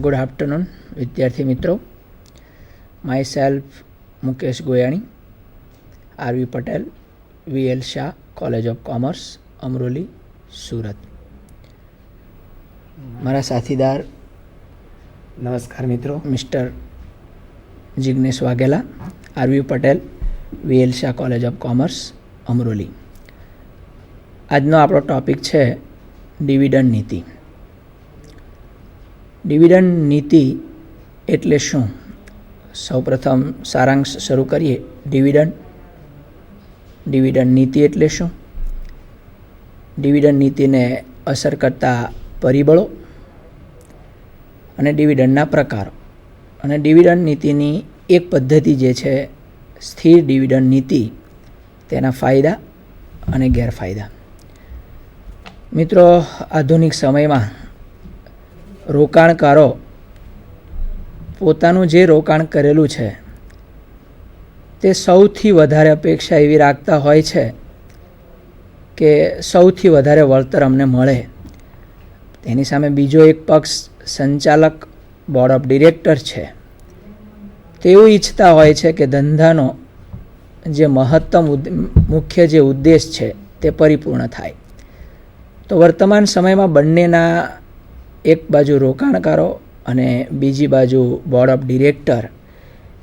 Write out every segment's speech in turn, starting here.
Good afternoon વિદ્યાર્થી મિત્રો. Myself Mukesh Goyani, RV Patel, VL Shah, college of commerce, Amroli, Surat. મારા સાથીદાર નમસ્કાર મિત્રો, mister Jignesh Vaghela, RV Patel, VL Shah, college of commerce, Amroli. આજનો આપણો ટૉપિક છે ડિવિડન્ડ નીતિ. ડિવિડન્ડ નીતિ એટલે શું? સૌપ્રથમ સારાંશ શરૂ કરીએ. ડિવિડન્ડ નીતિ એટલે શું? ડિવિડન્ડ નીતિને અસર કરતા પરિબળો અને ડિવિડન્ડના પ્રકારો. અને ડિવિડન્ડ નીતિની એક પદ્ધતિ જે છે સ્થિર ડિવિડન્ડ નીતિ, તેના ફાયદા અને ગેરફાયદા. મિત્રો, આધુનિક સમયમાં રોકાણકારો પોતાનું જે રોકાણ કરેલું છે તે સૌથી વધારે અપેક્ષા એવી રાખતા હોય છે કે સૌથી વધારે વળતર અમને મળે. તેની સામે બીજો એક પક્ષ સંચાલક બોર્ડ ઓફ ડિરેક્ટર છે, તેવું ઈચ્છતા હોય છે કે ધંધાનો જે મહત્તમ મુખ્ય જે ઉદ્દેશ છે તે પરિપૂર્ણ થાય. તો વર્તમાન સમયમાં બંનેના, એક બાજુ રોકાણકારો અને બીજી બાજુ બોર્ડ ઓફ ડિરેક્ટર,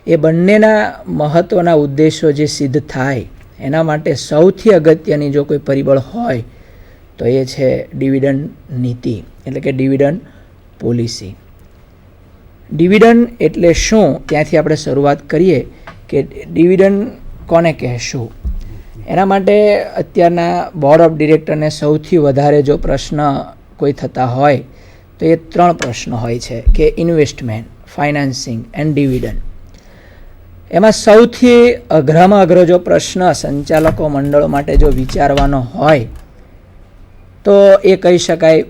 એ બંનેના મહત્ત્વના ઉદ્દેશો જે સિદ્ધ થાય એના માટે સૌથી અગત્યની જો કોઈ પરિબળ હોય તો એ છે ડિવિડન્ડ નીતિ, એટલે કે ડિવિડન્ડ પોલિસી. ડિવિડન્ડ એટલે શું, ત્યાંથી આપણે શરૂઆત કરીએ કે ડિવિડન્ડ કોને કહેશું. એના માટે અત્યારના બોર્ડ ઓફ ડિરેક્ટરને સૌથી વધારે જો પ્રશ્ન કોઈ થતા હોય તો એ 3 પ્રશ્નો હોય છે કે ઇન્વેસ્ટમેન્ટ, ફાઇનાન્સિંગ એન્ડ ડિવિડન્ડ. એમાં સૌથી અઘરામાં અઘરો જો પ્રશ્ન સંચાલકો મંડળો માટે જો વિચારવાનો હોય તો એ કહી શકાય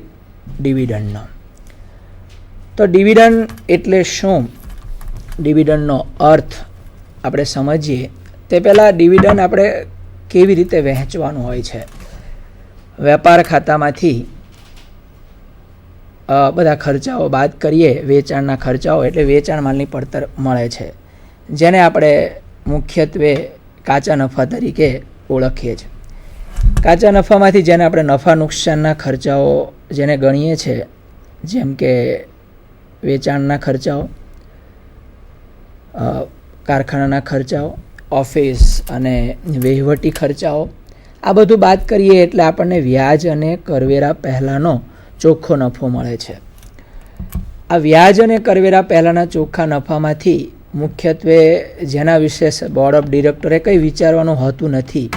ડિવિડન્ડનો. તો ડિવિડન્ડ એટલે શું, ડિવિડન્ડનો અર્થ આપણે સમજીએ તે પહેલાં ડિવિડન્ડ આપણે કેવી રીતે વહેંચવાનું હોય છે. વેપાર ખાતામાંથી બધા ખર્ચાઓ બાદ કરીએ, વેચાણના ખર્ચાઓ એટલે વેચાણ માલની પડતર મળે છે, જેને આપણે મુખ્યત્વે કાચા નફા તરીકે ઓળખીએ છીએ. કાચા નફામાંથી જેને આપણે નફા નુકસાનના ખર્ચાઓ જેને ગણીએ છીએ, જેમ કે વેચાણના ખર્ચાઓ, કારખાનાના ખર્ચાઓ, ઓફિસ અને વહીવટી ખર્ચાઓ, આ બધું બાદ કરીએ એટલે આપણને વ્યાજ અને કરવેરા પહેલાંનો ચોખ્ખો નફો મળે છે. આ વ્યાજ અને કરવેરા પહેલાંના ચોખ્ખા નફામાંથી મુખ્યત્વે જેના વિશે બોર્ડ ઓફ ડિરેક્ટરે કંઈ વિચારવાનું હોતું નથી,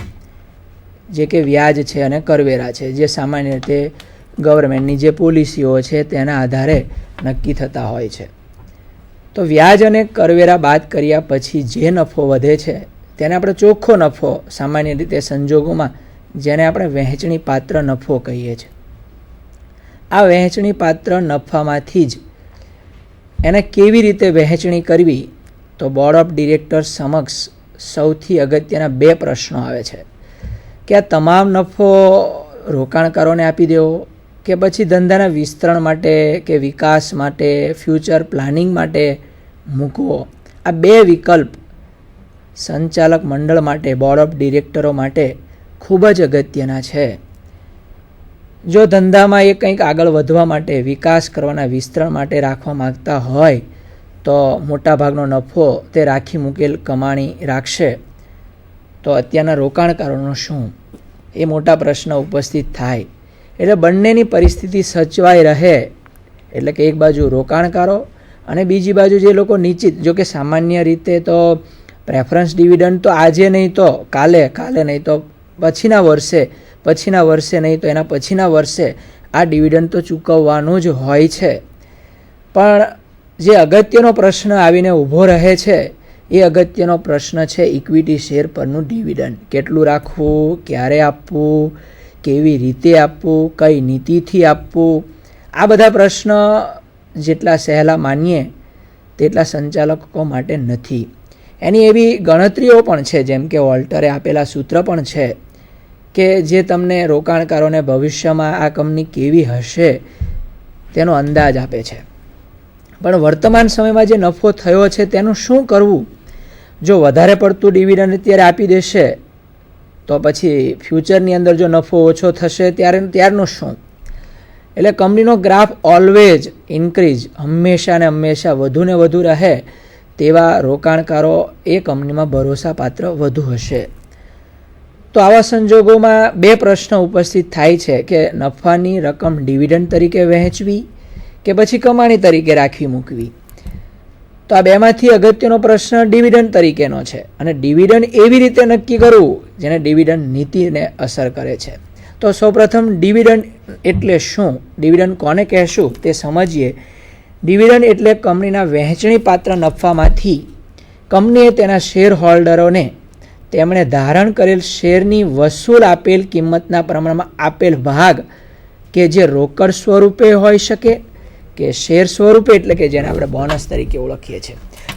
જે કે વ્યાજ છે અને કરવેરા છે, જે સામાન્ય રીતે ગવર્મેન્ટની જે પોલિસીઓ છે તેના આધારે નક્કી થતા હોય છે. તો વ્યાજ અને કરવેરા બાદ કર્યા પછી જે નફો વધે છે તેને આપણે ચોખ્ખો નફો, સામાન્ય રીતે સંજોગોમાં જેને આપણે વહેંચણી પાત્ર નફો કહીએ છીએ. આ વહેંચણી પાત્ર નફામાંથી જ એને કેવી રીતે વહેંચણી કરવી, તો બોર્ડ ઓફ ડિરેક્ટર્સ સમક્ષ સૌથી અગત્યના 2 પ્રશ્નો આવે છે કે આ તમામ નફો રોકાણકારોને આપી દેવો કે પછી ધંધાના વિસ્તરણ માટે કે વિકાસ માટે, ફ્યુચર પ્લાનિંગ માટે મૂકવો. આ 2 વિકલ્પ સંચાલક મંડળ માટે, બોર્ડ ઓફ ડિરેક્ટરો માટે ખૂબ જ અગત્યના છે. જો ધંધામાં એ કંઈક આગળ વધવા માટે, વિકાસ કરવાના, વિસ્તરણ માટે રાખવા માગતા હોય તો મોટાભાગનો નફો તે રાખી મૂકેલ કમાણી રાખશે, તો અત્યારના રોકાણકારોનું શું, એ મોટા પ્રશ્ન ઉપસ્થિત થાય. એટલે બંનેની પરિસ્થિતિ સચવાઈ રહે, એટલે કે એક બાજુ રોકાણકારો અને બીજી બાજુ જે લોકો નિશ્ચિત, જો કે સામાન્ય રીતે તો પ્રેફરન્સ ડિવિડન્ડ તો આજે નહીં તો કાલે, કાલે નહીં તો પછીના વર્ષે, પછીના વર્ષે નહીં તો એના પછીના વર્ષે આ ડિવિડન્ડ તો ચૂકવવાનું જ હોય છે. પણ જે અગત્યનો પ્રશ્ન આવીને ઊભો રહે છે એ અગત્યનો પ્રશ્ન છે ઇક્વિટી શેર પરનું ડિવિડન્ડ. કેટલું રાખવું, ક્યારે આપવું, કેવી રીતે આપવું, કઈ નીતિથી આપવું, આ બધા પ્રશ્ન જેટલા સહેલા માનીએ તેટલા સંચાલકો માટે નથી. એની એવી ગણતરીઓ પણ છે, જેમ કે વોલ્ટરે આપેલા સૂત્ર પણ છે કે જે તમને રોકાણકારોને ભવિષ્યમાં આ કંપની કેવી હશે તેનો અંદાજ આપે છે. પણ વર્તમાન સમયમાં જે નફો થયો છે તેનું શું કરવું? જો વધારે પડતું ડિવિડન્ડ અત્યારે આપી દેશે તો પછી ફ્યુચરની અંદર જો નફો ઓછો થશે ત્યારનું શું? એટલે કંપનીનો ગ્રાફ ઓલવેઝ ઇન્ક્રીઝ, હંમેશા ને હંમેશા વધુ ને વધુ રહે તેવા રોકાણકારો એ કંપનીમાં ભરોસાપાત્ર વધુ હશે. તો આવા સંજોગોમાં બે પ્રશ્ન ઉપસ્થિત થાય છે કે નફાની રકમ ડિવિડન્ડ તરીકે વહેંચવી કે પછી કમાણી તરીકે રાખવી મૂકવી. તો આ બેમાંથી અગત્યનો પ્રશ્ન ડિવિડન્ડ તરીકેનો છે. અને ડિવિડન્ડ એવી રીતે નક્કી કરવું જેને ડિવિડન્ડ નીતિને અસર કરે છે. તો સૌપ્રથમ ડિવિડન્ડ એટલે શું, ડિવિડન્ડ કોને કહેશું તે સમજીએ. ડિવિડન્ડ એટલે કંપનીના વહેંચણી પાત્ર નફામાંથી કંપનીએ તેના શેર હોલ્ડરોને તેમણે ધારણ કરેલ શેરની વસૂલ આપેલ કિંમતના પ્રમાણમાં આપેલ ભાગ કે જે રોકડ સ્વરૂપે હોઈ શકે કે શેર સ્વરૂપે, એટલે કે જેને આપણે બોનસ તરીકે ઓળખીએ છીએ,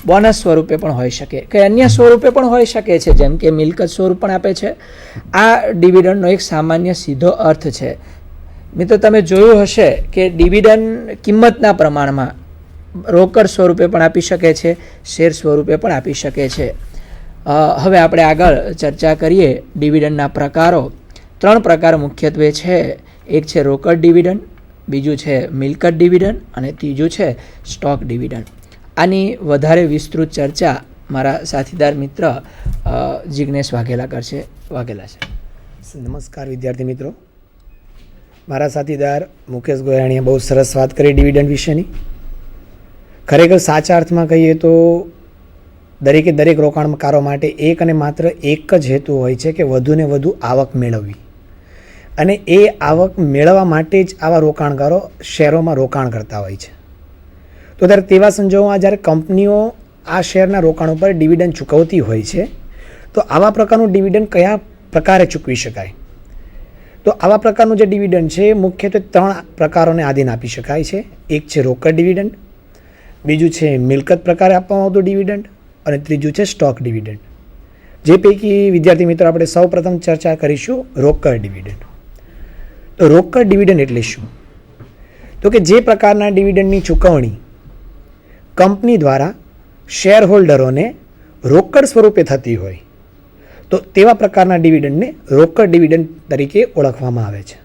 બોનસ સ્વરૂપે પણ હોઈ શકે કે અન્ય સ્વરૂપે પણ હોઈ શકે છે, જેમ કે મિલકત સ્વરૂપ પણ આપે છે. આ ડિવિડન્ડનો એક સામાન્ય સીધો અર્થ છે. મિત્રો, તમે જોયું હશે કે ડિવિડન્ડ કિંમતના પ્રમાણમાં રોકડ સ્વરૂપે પણ આપી શકે છે, શેર સ્વરૂપે પણ આપી શકે છે. હવે આપણે આગળ ચર્ચા કરીએ ડિવિડન્ડના પ્રકારો. 3 પ્રકાર મુખ્યત્વે છે. એક છે રોકડ ડિવિડન્ડ, બીજું છે મિલકત ડિવિડન્ડ અને ત્રીજું છે સ્ટોક ડિવિડન્ડ. આની વધારે વિસ્તૃત ચર્ચા મારા સાથીદાર મિત્ર જિગ્નેશ વાઘેલા કરશે. વાઘેલા છે. નમસ્કાર વિદ્યાર્થી મિત્રો. મારા સાથીદાર મુકેશ ગોયાણીએ બહુ સરસ વાત કરી ડિવિડન્ડ વિશેની. ખરેખર સાચા અર્થમાં કહીએ તો દરેકે દરેક રોકાણકારો માટે એક અને માત્ર એક જ હેતુ હોય છે કે વધુને વધુ આવક મેળવવી. અને એ આવક મેળવવા માટે જ આવા રોકાણકારો શેરોમાં રોકાણ કરતા હોય છે. તો ત્યારે તેવા સંજોગોમાં જ્યારે કંપનીઓ આ શેરના રોકાણ ઉપર ડિવિડન્ડ ચૂકવતી હોય છે, તો આવા પ્રકારનું ડિવિડન્ડ કયા પ્રકારે ચૂકવી શકાય? તો આવા પ્રકારનું જે ડિવિડન્ડ છે મુખ્યત્વે 3 પ્રકારોને આધીન આપી શકાય છે. એક છે રોકડ ડિવિડન્ડ, બીજું છે મિલકત પ્રકારે આપવામાં આવતું ડિવિડન્ડ અને ત્રીજું છે સ્ટોક ડિવિડન્ડ. જે પૈકી વિદ્યાર્થી મિત્રો આપણે સૌ પ્રથમ ચર્ચા કરીશું રોકડ ડિવિડન્ડ. તો રોકડ ડિવિડન્ડ એટલે શું? તો કે જે પ્રકારના ડિવિડન્ડની ચૂકવણી કંપની દ્વારા શેર હોલ્ડરોને રોકડ સ્વરૂપે થતી હોય, તો તેવા પ્રકારના ડિવિડન્ડને રોકડ ડિવિડન્ડ તરીકે ઓળખવામાં આવે છે.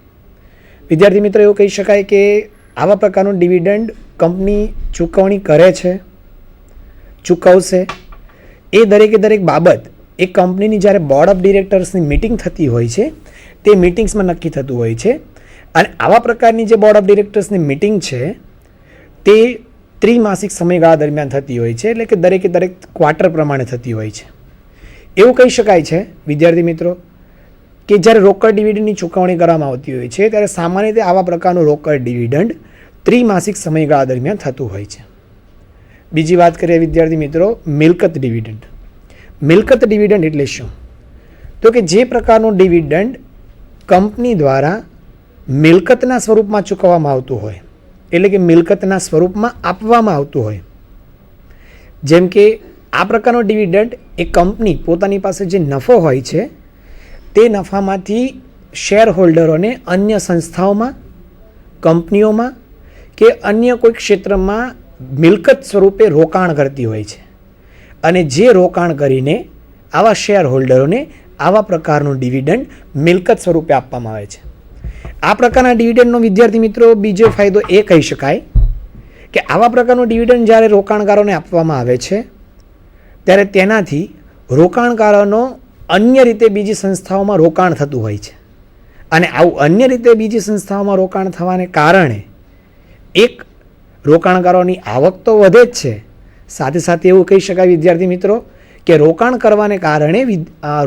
વિદ્યાર્થી મિત્રો, એવું કહી શકાય કે આવા પ્રકારનું ડિવિડન્ડ કંપની ચૂકવણી કરે છે, ચૂકવશે, એ દરેકે દરેક બાબત એ કંપનીની જ્યારે બોર્ડ ઓફ ડિરેક્ટર્સની મિટિંગ થતી હોય છે તે મિટિંગ્સમાં નક્કી થતું હોય છે. અને આવા પ્રકારની જે બોર્ડ ઓફ ડિરેક્ટર્સની મિટિંગ છે તે ત્રિમાસિક સમયગાળા દરમિયાન થતી હોય છે, એટલે કે દરેકે દરેક ક્વાર્ટર પ્રમાણે થતી હોય છે. એવું કહી શકાય છે વિદ્યાર્થી મિત્રો કે જ્યારે રોકડ ડિવિડન્ડની ચૂકવણી કરવામાં આવતી હોય છે ત્યારે સામાન્ય રીતે આવા પ્રકારનું રોકડ ડિવિડન્ડ ત્રિમાસિક સમયગાળા દરમિયાન થતું હોય છે. બીજી વાત કરીએ વિદ્યાર્થી મિત્રો મિલકત ડિવિડન્ડ. મિલકત ડિવિડન્ડ એટલે શું? તો કે જે પ્રકારનું ડિવિડન્ડ કંપની દ્વારા મિલકતના સ્વરૂપમાં ચૂકવવામાં આવતું હોય, એટલે કે મિલકતના સ્વરૂપમાં આપવામાં આવતું હોય. જેમ કે આ પ્રકારનો ડિવિડન્ડ એ કંપની પોતાની પાસે જે નફો હોય છે તે નફામાંથી શેર હોલ્ડરોને અન્ય સંસ્થાઓમાં, કંપનીઓમાં કે અન્ય કોઈ ક્ષેત્રમાં મિલકત સ્વરૂપે રોકાણ કરતી હોય છે. અને જે રોકાણ કરીને આવા શેર હોલ્ડરોને આવા પ્રકારનું ડિવિડન્ડ મિલકત સ્વરૂપે આપવામાં આવે છે. આ પ્રકારના ડિવિડન્ડનો વિદ્યાર્થી મિત્રો બીજો ફાયદો એ કહી શકાય કે આવા પ્રકારનું ડિવિડન્ડ જ્યારે રોકાણકારોને આપવામાં આવે છે ત્યારે તેનાથી રોકાણકારોનો અન્ય રીતે બીજી સંસ્થાઓમાં રોકાણ થતું હોય છે. અને આવું અન્ય રીતે બીજી સંસ્થાઓમાં રોકાણ થવાને કારણે એક રોકાણકારોની આવક તો વધે જ છે, સાથે સાથે એવું કહી શકાય વિદ્યાર્થી મિત્રો કે રોકાણ કરવાને કારણે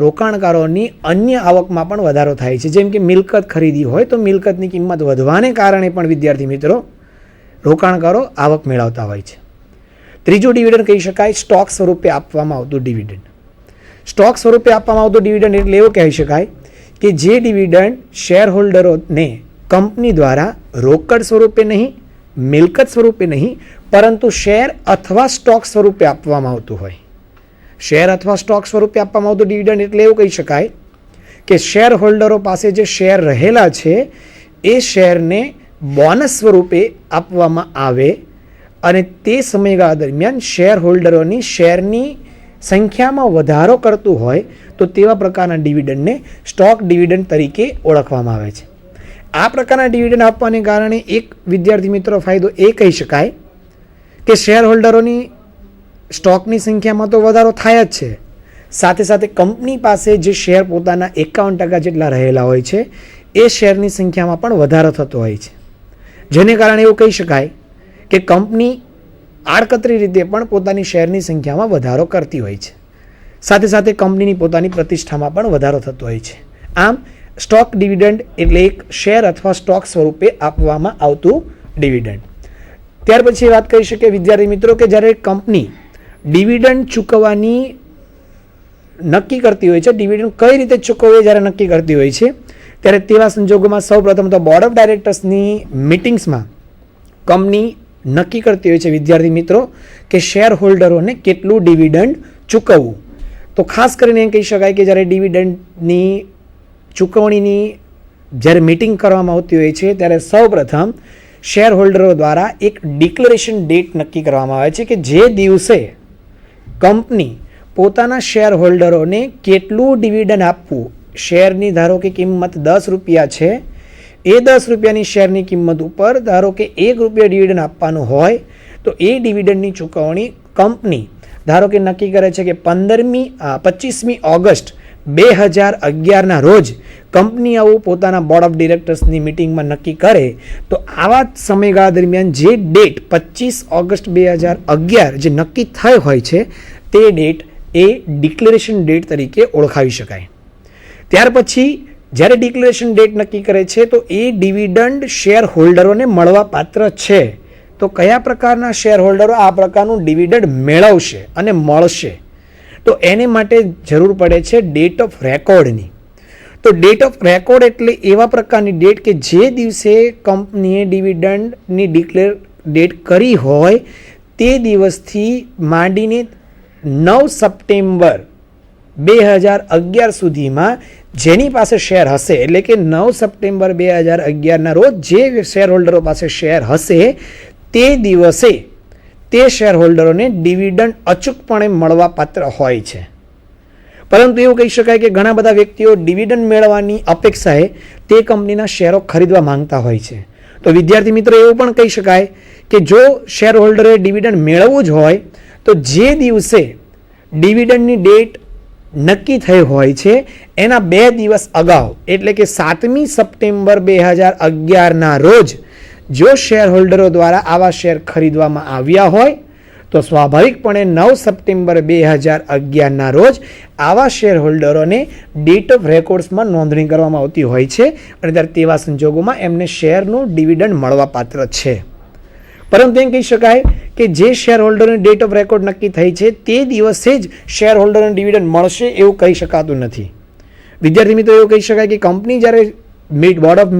રોકાણકારોની અન્ય આવકમાં પણ વધારો થાય છે. જેમ કે મિલકત ખરીદી હોય તો મિલકતની કિંમત વધવાને કારણે પણ વિદ્યાર્થી મિત્રો રોકાણકારો આવક મેળવતા હોય છે. ત્રીજું ડિવિડન્ડ કહી શકાય સ્ટોક સ્વરૂપે આપવામાં આવતું ડિવિડન્ડ. સ્ટોક સ્વરૂપે આપવામાં આવતું ડિવિડન્ડ એટલે એવું કહી શકાય કે જે ડિવિડન્ડ શેર હોલ્ડરોને કંપની દ્વારા રોકડ સ્વરૂપે નહીં, મિલકત સ્વરૂપે નહીં, પરંતુ શેર અથવા સ્ટોક સ્વરૂપે આપવામાં આવતું હોય. શેર અથવા સ્ટોક સ્વરૂપે આપવામાં આવતું ડિવિડન્ડ એટલે એવું કહી શકાય કે શેર હોલ્ડરો પાસે જે શેર રહેલા છે એ શેરને બોનસ સ્વરૂપે આપવામાં આવે અને તે સમયગાળા દરમિયાન શેર હોલ્ડરોની શેરની સંખ્યામાં વધારો કરતું હોય તો તેવા પ્રકારના ડિવિડન્ડને સ્ટોક ડિવિડન્ડ તરીકે ઓળખવામાં આવે છે. આ પ્રકારના ડિવિડન્ડ આપવાને કારણે એક વિદ્યાર્થી મિત્રો ફાયદો એ કહી શકાય કે શેર હોલ્ડરોની સ્ટોકની સંખ્યામાં તો વધારો થાય જ છે, સાથે સાથે કંપની પાસે જે શેર પોતાના 51% જેટલા રહેલા હોય છે એ શેરની સંખ્યામાં પણ વધારો થતો હોય છે, જેને કારણે એવું કહી શકાય કે કંપની આડકતરી રીતે પણ પોતાની શેરની સંખ્યામાં વધારો કરતી હોય છે, સાથે સાથે કંપનીની પોતાની પ્રતિષ્ઠામાં પણ વધારો થતો હોય છે. આમ સ્ટોક ડિવિડન્ડ એટલે એક શેર અથવા સ્ટોક સ્વરૂપે આપવામાં આવતું ડિવિડન્ડ. ત્યાર પછી વાત કરી શકીએ વિદ્યાર્થી મિત્રો કે જ્યારે કંપની ડિવિડન્ડ ચૂકવવાની નક્કી કરતી હોય છે, ડિવિડન્ડ કઈ રીતે ચૂકવવી જ્યારે નક્કી કરતી હોય છે, ત્યારે તેવા સંજોગોમાં સૌપ્રથમ તો બોર્ડ ઓફ ડાયરેક્ટર્સની મિટિંગ્સમાં કંપની નક્કી કરતી હોય છે વિદ્યાર્થી મિત્રો કે શેર હોલ્ડરોને કેટલું ડિવિડન્ડ ચૂકવવું. તો ખાસ કરીને એમ કહી શકાય કે જ્યારે ડિવિડન્ડની ચૂકવણીની જ્યારે મિટિંગ કરવામાં આવતી હોય છે ત્યારે સૌપ્રથમ શેર હોલ્ડરો દ્વારા એક ડિક્લેરેશન ડેટ નક્કી કરવામાં આવે છે કે જે દિવસે કંપની પોતાના શેર હોલ્ડરોને કેટલું ડિવિડન્ડ આપવું, શેરની ધારો કે કિંમત 10 રૂપિયા છે, એ 10 રૂપિયાની શેરની કિંમત ઉપર ધારો કે 1 રૂપિયા ડિવિડન્ડ આપવાનું હોય તો એ ડિવિડન્ડની ચૂકવણી કંપની ધારો કે નક્કી કરે છે કે 25મી ઓગસ્ટ 2011ના રોજ કંપની આવું પોતાના બોર્ડ ઓફ ડિરેક્ટર્સની મિટિંગમાં નક્કી કરે તો આવા સમયગાળા દરમિયાન જે ડેટ 25 ઓગસ્ટ 2011 જે નક્કી થઈ હોય છે તે ડેટ એ ડિક્લેરેશન ડેટ તરીકે ઓળખાવી શકાય. ત્યાર પછી જ્યારે ડિક્લેરેશન ડેટ નક્કી કરે છે તો એ ડિવિડન્ડ શેર હોલ્ડરોને મળવા પાત્ર છે. તો કયા પ્રકારના શેર હોલ્ડરો આ પ્રકારનું ડિવિડન્ડ મેળવશે અને મળશે, તો એને માટે જરૂર પડે છે ડેટ ઓફ રેકોર્ડની. તો ડેટ ઓફ રેકોર્ડ એટલે એવા પ્રકારની ડેટ કે જે દિવસે કંપનીએ ડિવિડન્ડની ડિક્લેર ડેટ કરી હોય તે દિવસથી માંડીને 9 સપ્ટેમ્બર 2011 સુધીમાં જેની પાસે શેર હશે, એટલે કે 9 સપ્ટેમ્બર 2011ના રોજ જે શેર હોલ્ડરો પાસે શેર હશે તે દિવસે તે શેર હોલ્ડરોને ડિવિડન્ડ અચૂકપણે મળવા પાત્ર હોય છે. પરંતુ એવું કહી શકાય કે ઘણા બધા વ્યક્તિઓ ડિવિડન્ડ મેળવવાની અપેક્ષાએ તે કંપનીના શેરો ખરીદવા માંગતા હોય છે. તો વિદ્યાર્થી મિત્રો એવું પણ કહી શકાય કે જો શેર હોલ્ડરે ડિવિડન્ડ મેળવવું જ હોય તો જે દિવસે ડિવિડન્ડની ડેટ નક્કી થઈ હોય છે એના 2 દિવસ અગાઉ એટલે કે 7મી સપ્ટેમ્બર 2011ના રોજ જો શેર હોલ્ડરો દ્વારા આવા શેર ખરીદવામાં આવ્યા હોય તો સ્વાભાવિકપણે 9 સપ્ટેમ્બર 2011ના રોજ આવા શેર હોલ્ડરોને ડેટ ઓફ રેકોર્ડ્સમાં નોંધણી કરવામાં આવતી હોય છે અને ત્યારે તેવા સંજોગોમાં એમને શેરનું ડિવિડન્ડ મળવા પાત્ર છે. પરંતુ એમ કહી શકાય કે જે શેર હોલ્ડરની ડેટ ઓફ રેકોર્ડ નક્કી થઈ છે તે દિવસે જ શેર હોલ્ડરને ડિવિડન્ડ મળશે એવું કહી શકાતું નથી. વિદ્યાર્થી મિત્રો એવું કહી શકાય કે કંપની જ્યારે બોર્ડ ઓફ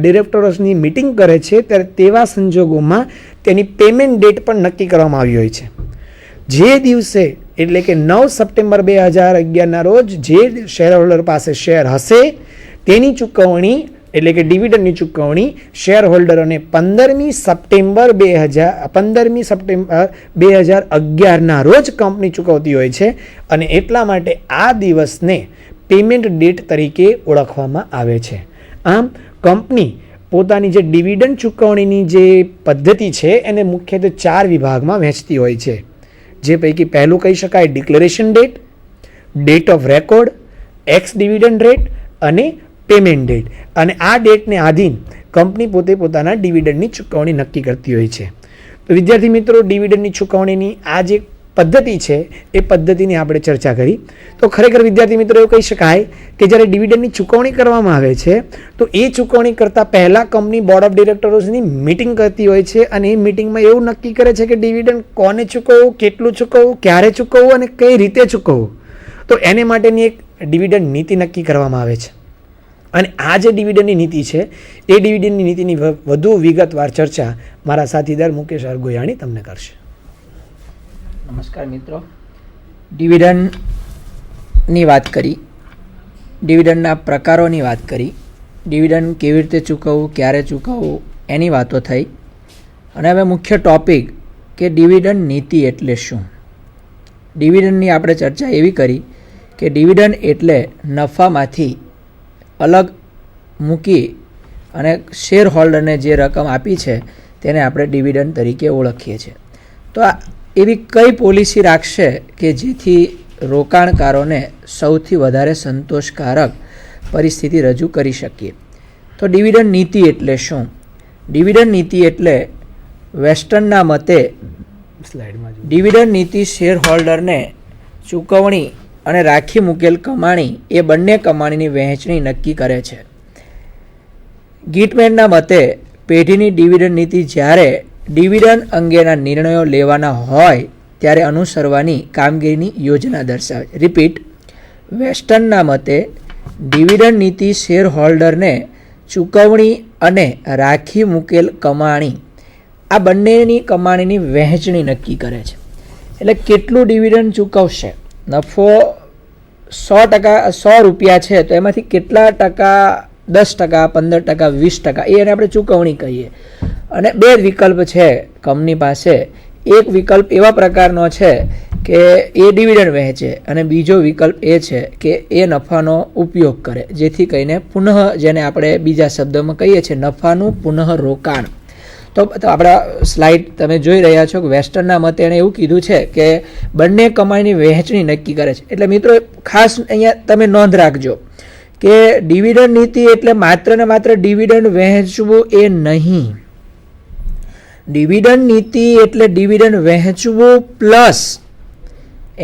ડિરેક્ટર્સની મિટિંગ કરે છે ત્યારે તેવા સંજોગોમાં તેની પેમેન્ટ ડેટ પણ નક્કી કરવામાં આવી હોય છે. જે દિવસે એટલે કે 9 સપ્ટેમ્બર 2011ના રોજ જે શેર હોલ્ડર પાસે શેર હશે તેની ચૂકવણી એટલે કે ડિવિડન્ડની ચૂકવણી શેર હોલ્ડરોને 15મી સપ્ટેમ્બર 2011ના રોજ કંપની ચૂકવતી હોય છે અને એટલા માટે આ દિવસને પેમેન્ટ ડેટ તરીકે ઓળખવામાં આવે છે. આમ કંપની પોતાની જે ડિવિડન્ડ ચૂકવણીની જે પદ્ધતિ છે એને મુખ્યત્વે 4 વિભાગમાં વહેંચતી હોય છે, જે પૈકી પહેલું કહી શકાય declaration date, date of record, x dividend rate અને પેમેન્ટ ડેટ. અને આ ડેટને આધીન કંપની પોતે પોતાના ડિવિડન્ડની ચૂકવણી નક્કી કરતી હોય છે. તો વિદ્યાર્થી મિત્રો ડિવિડન્ડની ચૂકવણીની આ જે પદ્ધતિ છે એ પદ્ધતિની આપણે ચર્ચા કરી. તો ખરેખર વિદ્યાર્થી મિત્રો એવું કહી શકાય કે જ્યારે ડિવિડન્ડની ચૂકવણી કરવામાં આવે છે તો એ ચૂકવણી કરતાં પહેલાં કંપની બોર્ડ ઓફ ડિરેક્ટર્સની મિટિંગ કરતી હોય છે અને એ મિટિંગમાં એવું નક્કી કરે છે કે ડિવિડન્ડ કોને ચૂકવવું, કેટલું ચૂકવવું, ક્યારે ચૂકવવું અને કઈ રીતે ચૂકવવું. તો એને માટેની એક ડિવિડન્ડ નીતિ નક્કી કરવામાં આવે છે અને આ જે ડિવિડન્ડની નીતિ છે એ ડિવિડન્ડની નીતિની વધુ વિગતવાર ચર્ચા મારા સાથીદાર મુકેશ આર ગોયાણી તમને કરશે. નમસ્કાર મિત્રો, ડિવિડન્ડની વાત કરી, ડિવિડન્ડના પ્રકારોની વાત કરી, ડિવિડન્ડ કેવી રીતે ચૂકવવું, ક્યારે ચૂકવવું એની વાતો થઈ. અને હવે મુખ્ય ટૉપિક કે ડિવિડન્ડ નીતિ એટલે શું. ડિવિડન્ડની આપણે ચર્ચા એવી કરી કે ડિવિડન્ડ એટલે નફામાંથી અલગ મૂકી અને શેર હોલ્ડરને જે રકમ આપી છે તેને આપણે ડિવિડન્ડ તરીકે ઓળખીએ છીએ. તો આ એવી કઈ પોલિસી રાખશે કે જેથી રોકાણકારોને સૌથી વધારે સંતોષકારક પરિસ્થિતિ રજૂ કરી શકીએ. તો ડિવિડન્ડ નીતિ એટલે શું. ડિવિડન્ડ નીતિ એટલે વેસ્ટર્નના મતે સ્લાઇડમાં ડિવિડન્ડ નીતિ શેર હોલ્ડરને ચૂકવણી અને રાખી મૂકેલ કમાણી એ બંને કમાણીની વહેંચણી નક્કી કરે છે. ગિટમેનના મતે પેઢીની ડિવિડન્ડ નીતિ જ્યારે ડિવિડન્ડ અંગેના નિર્ણયો લેવાના હોય ત્યારે અનુસરવાની કામગીરીની યોજના દર્શાવે છે. રિપીટ, વેસ્ટર્નના મતે ડિવિડન્ડ નીતિ શેર હોલ્ડરને ચૂકવણી અને રાખી મૂકેલ કમાણી આ બંનેની કમાણીની વહેંચણી નક્કી કરે છે. એટલે કેટલું ડિવિડન્ડ ચૂકવશે. નફો 100 રૂપિયા છે તો એમાંથી કેટલા ટકા, 10%, 15%, 20% એને આપણે ચૂકવણી કહીએ. અને બે વિકલ્પ છે કંપની પાસે. એક વિકલ્પ એવા પ્રકારનો છે કે એ ડિવિડન્ડ વહેંચે અને બીજો વિકલ્પ એ છે કે એ નફાનો ઉપયોગ કરે, જેથી કરીને પુનઃ, જેને આપણે બીજા શબ્દમાં કહીએ છીએ નફાનું પુનઃ રોકાણ. તો આપણા સ્લાઇડ તમે જોઈ રહ્યા છો કે વેસ્ટર્નના મતે એણે એવું કીધું છે કે બંને કમાણીની વહેંચણી નક્કી કરે છે. એટલે મિત્રો ખાસ અહીંયા તમે નોંધ રાખજો કે ડિવિડન્ડ નીતિ એટલે માત્ર ને માત્ર ડિવિડન્ડ વહેંચવું એ નહીં. ડિવિડન્ડ નીતિ એટલે ડિવિડન્ડ વહેંચવું પ્લસ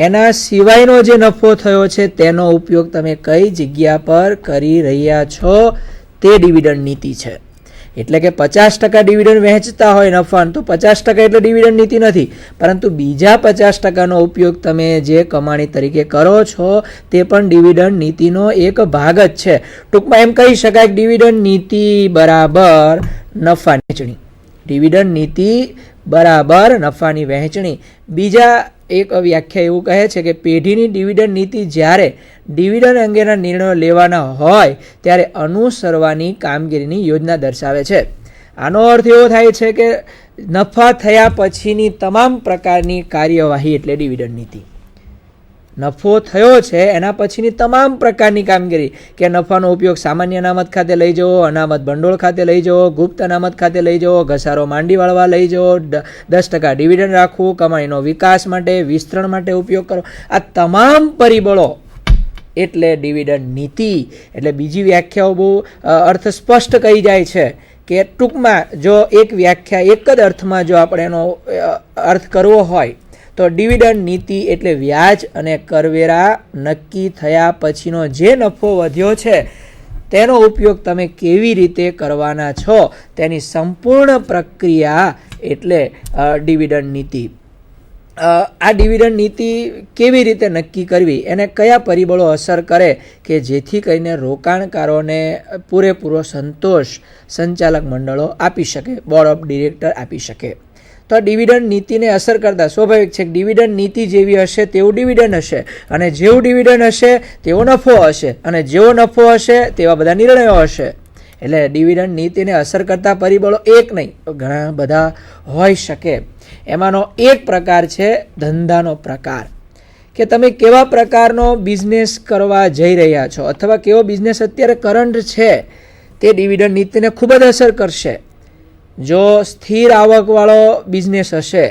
એના સિવાયનો જે નફો થયો છે તેનો ઉપયોગ તમે કઈ જગ્યા પર કરી રહ્યા છો તે ડિવિડન્ડ નીતિ છે. એટલે કે 50% ડિવિડન્ડ વહેંચતા હોય નફાનો તો 50% એટલે ડિવિડન્ડ નીતિ નથી, પરંતુ બીજા 50%નો ઉપયોગ તમે જે કમાણી તરીકે કરો છો તે પણ ડિવિડન્ડ નીતિનો એક ભાગ જ છે. ટૂંકમાં એમ કહી શકાય કે ડિવિડન્ડ નીતિ બરાબર નફાની વહેંચણી. ડિવિડન્ડ નીતિ બરાબર નફાની વહેંચણી. બીજા એક વ્યાખ્યા એવું કહે છે કે પેઢીની ડિવિડન્ડ નીતિ જ્યારે ડિવિડન્ડ અંગેના નિર્ણયો લેવાના હોય ત્યારે અનુસરવાની કામગીરીની યોજના દર્શાવે છે. આનો અર્થ એવો થાય છે કે નફા થયા પછીની તમામ પ્રકારની કાર્યવાહી એટલે ડિવિડન્ડ નીતિ. નફો થયો છે એના પછીની તમામ પ્રકારની કામગીરી, કે નફાનો ઉપયોગ સામાન્ય અનામત ખાતે લઈ જવો, અનામત ભંડોળ ખાતે લઈ જવો, ગુપ્ત અનામત ખાતે લઈ જવો, ઘસારો માંડી વાળવા લઈ જવો, 10% ડિવિડન્ડ રાખવું, કમાણીનો વિકાસ માટે, વિસ્તરણ માટે ઉપયોગ કરો, આ તમામ પરિબળો એટલે ડિવિડન્ડ નીતિ. એટલે બીજી વ્યાખ્યાઓ બહુ અર્થ સ્પષ્ટ કહી જાય છે કે ટૂંકમાં જો એક વ્યાખ્યા એક જ અર્થમાં જો આપણે એનો અર્થ કરવો હોય તો ડિવિડન્ડ નીતિ એટલે વ્યાજ અને કરવેરા નક્કી થયા પછીનો જે નફો વધ્યો છે તેનો ઉપયોગ તમે કેવી રીતે કરવાના છો તેની સંપૂર્ણ પ્રક્રિયા એટલે ડિવિડન્ડ નીતિ. આ ડિવિડન્ડ નીતિ કેવી રીતે નક્કી કરવી, એને કયા પરિબળો અસર કરે કે જેથી કરીને રોકાણકારોને પૂરેપૂરો સંતોષ સંચાલક મંડળો આપી શકે, બોર્ડ ઓફ ડિરેક્ટર આપી શકે. તો ડિવિડન્ડ નીતિને અસર કરતા સ્વાભાવિક છે કે ડિવિડન્ડ નીતિ જેવી હશે તેવું ડિવિડન્ડ હશે, અને જેવું ડિવિડન્ડ હશે તેવો નફો હશે, અને જેવો નફો હશે તેવા બધા નિર્ણયો હશે. એટલે ડિવિડન્ડ નીતિને અસર કરતા પરિબળો એક નહીં, ઘણા બધા હોઈ શકે. એમાંનો એક પ્રકાર છે ધંધાનો પ્રકાર, કે તમે કેવા પ્રકારનો બિઝનેસ કરવા જઈ રહ્યા છો અથવા કેવો બિઝનેસ અત્યારે કરંટ છે તે ડિવિડન્ડ નીતિને ખૂબ જ અસર કરશે. જો સ્થિર આવકવાળો બિઝનેસ હશે,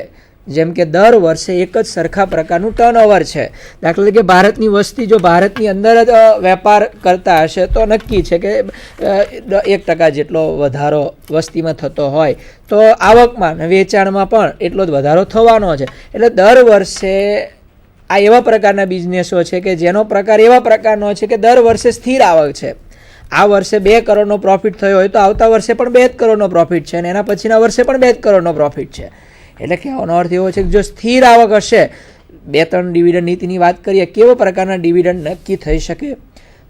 જેમ કે દર વર્ષે એક જ સરખા પ્રકારનું ટર્નઓવર છે, દાખલા તરીકે ભારતની વસ્તી જો ભારતની અંદર જ વેપાર કરતા હશે તો નક્કી છે કે 1% જેટલો વધારો વસ્તીમાં થતો હોય તો આવકમાં અને વેચાણમાં પણ એટલો જ વધારો થવાનો છે. એટલે દર વર્ષે આ એવા પ્રકારના બિઝનેસો છે કે જેનો પ્રકાર એવા પ્રકારનો છે કે દર વર્ષે સ્થિર આવક છે. આ વર્ષે 2 કરોડનો પ્રોફિટ થયો હોય તો આવતા વર્ષે પણ 2 કરોડનો પ્રોફિટ છે, અને એના પછીના વર્ષે પણ 2 કરોડનો પ્રોફિટ છે. એટલે કહેવાનો અર્થ એવો છે કે જો સ્થિર આવક હશે, 2-3 ડિવિડન્ડ નીતિની વાત કરીએ, કેવો પ્રકારના ડિવિડન્ડ નક્કી થઈ શકે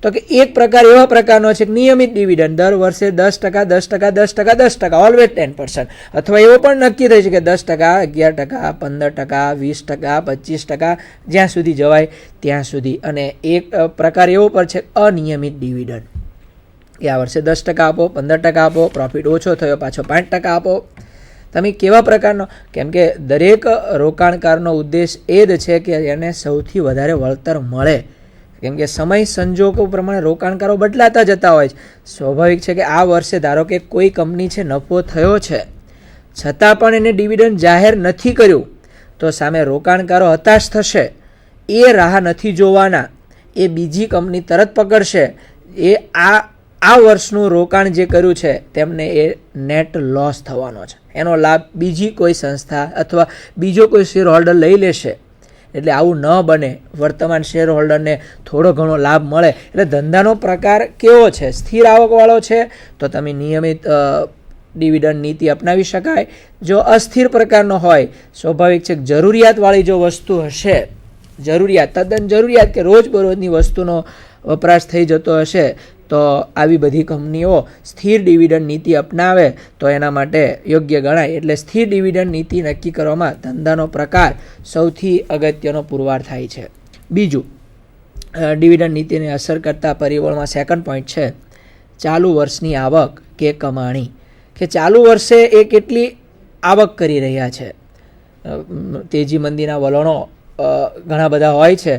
તો કે એક પ્રકાર એવા પ્રકારનો છે કે નિયમિત ડિવિડન્ડ દર વર્ષે 10%, 10%, ઓલવેઝ 10%, અથવા એવો પણ નક્કી થઈ શકે 10%, 11%, 15%, 20%, 25%, જ્યાં સુધી જવાય ત્યાં સુધી. અને એક પ્રકાર એવો પણ છે અનિયમિત ડિવિડન્ડ. કે આ વર્ષે 10% આપો, 15% આપો, પ્રોફિટ ઓછો થયો પાછો 5% આપો. તમે કેવા પ્રકારનો, કેમ કે દરેક રોકાણકારનો ઉદ્દેશ એ જ છે કે એને સૌથી વધારે વળતર મળે. કેમ કે સમય સંજોગો પ્રમાણે રોકાણકારો બદલાતા જતા હોય છે. સ્વાભાવિક છે કે આ વર્ષે ધારો કે કોઈ કંપની છે નફો થયો છે છતાં પણ એને ડિવિડન્ડ જાહેર નથી કર્યું, તો સામે રોકાણકારો હતાશ થશે. એ રાહ નથી જોવાના, એ બીજી કંપની તરત પકડશે. એ આ વર્ષનું રોકાણ જે કર્યું છે તેમને એ નેટ લોસ થવાનો છે. એનો લાભ બીજી કોઈ સંસ્થા અથવા બીજો કોઈ શેર હોલ્ડર લઈ લેશે. એટલે આવું ન બને. વર્તમાન શેર હોલ્ડરને થોડો ઘણો લાભ મળે. એટલે ધંધાનો પ્રકાર કેવો છે? સ્થિર આવકવાળો છે તો તમે નિયમિત ડિવિડન્ડ નીતિ અપનાવી શકાય. જો અસ્થિર પ્રકારનો હોય, સ્વાભાવિક છે જરૂરિયાતવાળી જો વસ્તુ હશે, તદ્દન જરૂરિયાત કે રોજબરોજની વસ્તુનો વપરાશ થઈ જતો હશે, તો આવી બધી કંપનીઓ સ્થિર ડિવિડન્ડ નીતિ અપનાવે તો એના માટે યોગ્ય ગણાય. એટલે સ્થિર ડિવિડન્ડ નીતિ નક્કી કરવામાં ધંધાનો પ્રકાર સૌથી અગત્યનો પુરવાર થાય છે. બીજું, ડિવિડન્ડ નીતિને અસર કરતા પરિબળમાં સેકન્ડ પોઈન્ટ છે ચાલુ વર્ષની આવક કે કમાણી. કે ચાલુ વર્ષે એ કેટલી આવક કરી રહ્યા છે. તેજી મંદીના વલણો ઘણા બધા હોય છે,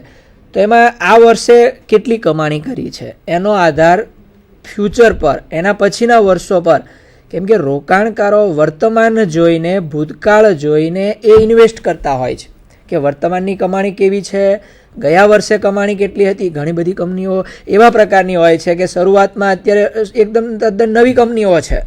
તો એમાં આ વર્ષે કેટલી કમાણી કરી છે એનો આધાર ફ્યુચર પર, એના પછીના વર્ષો પર. કેમ કે રોકાણકારો વર્તમાન જોઈને, ભૂતકાળ જોઈને એ ઇન્વેસ્ટ કરતા હોય છે કે વર્તમાનની કમાણી કેવી છે, ગયા વર્ષે કમાણી કેટલી હતી. ઘણી બધી કંપનીઓ એવા પ્રકારની હોય છે કે શરૂઆતમાં અત્યારે એકદમ તદ્દન નવી કંપનીઓ છે.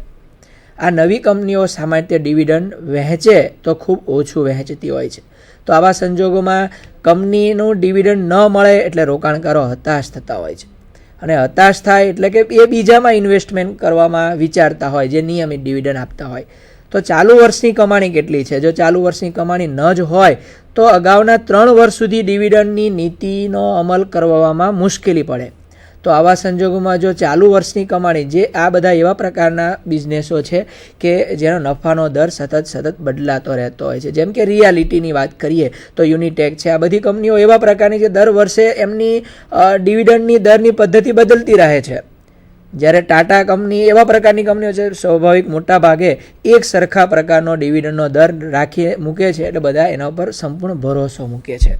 આ નવી કંપનીઓ સામાન્ય રીતે ડિવિડન્ડ વહેંચે તો ખૂબ ઓછું વહેંચતી હોય છે. તો આવા સંજોગોમાં કંપનીનું ડિવિડન્ડ ન મળે એટલે રોકાણકારો હતાશ થતા હોય છે. અને હતાશ થાય એટલે કે એ બીજામાં ઇન્વેસ્ટમેન્ટ કરવામાં વિચારતા હોય જે નિયમિત ડિવિડન્ડ આપતા હોય. તો ચાલુ વર્ષની કમાણી કેટલી છે? જો ચાલુ વર્ષની કમાણી ન જ હોય તો અગાઉના 3 વર્ષ સુધી ડિવિડન્ડની નીતિનો અમલ કરવામાં મુશ્કેલી પડે. તો આવા સંજોગોમાં જો ચાલુ વર્ષની કમાણી, જે આ બધા એવા પ્રકારના બિઝનેસો છે કે જેનો નફાનો દર સતત બદલાતો રહેતો હોય છે. જેમ કે રિયાલિટીની વાત કરીએ તો યુનિટેક છે, આ બધી કંપનીઓ એવા પ્રકારની જે દર વર્ષે એમની ડિવિડન્ડની દરની પદ્ધતિ બદલતી રહે છે. જ્યારે ટાટા કંપની એવા પ્રકારની કંપનીઓ છે, સ્વાભાવિક મોટા ભાગે એક સરખા પ્રકારનો ડિવિડન્ડનો દર મૂકે છે. એટલે બધા એના ઉપર સંપૂર્ણ ભરોસો મૂકે છે.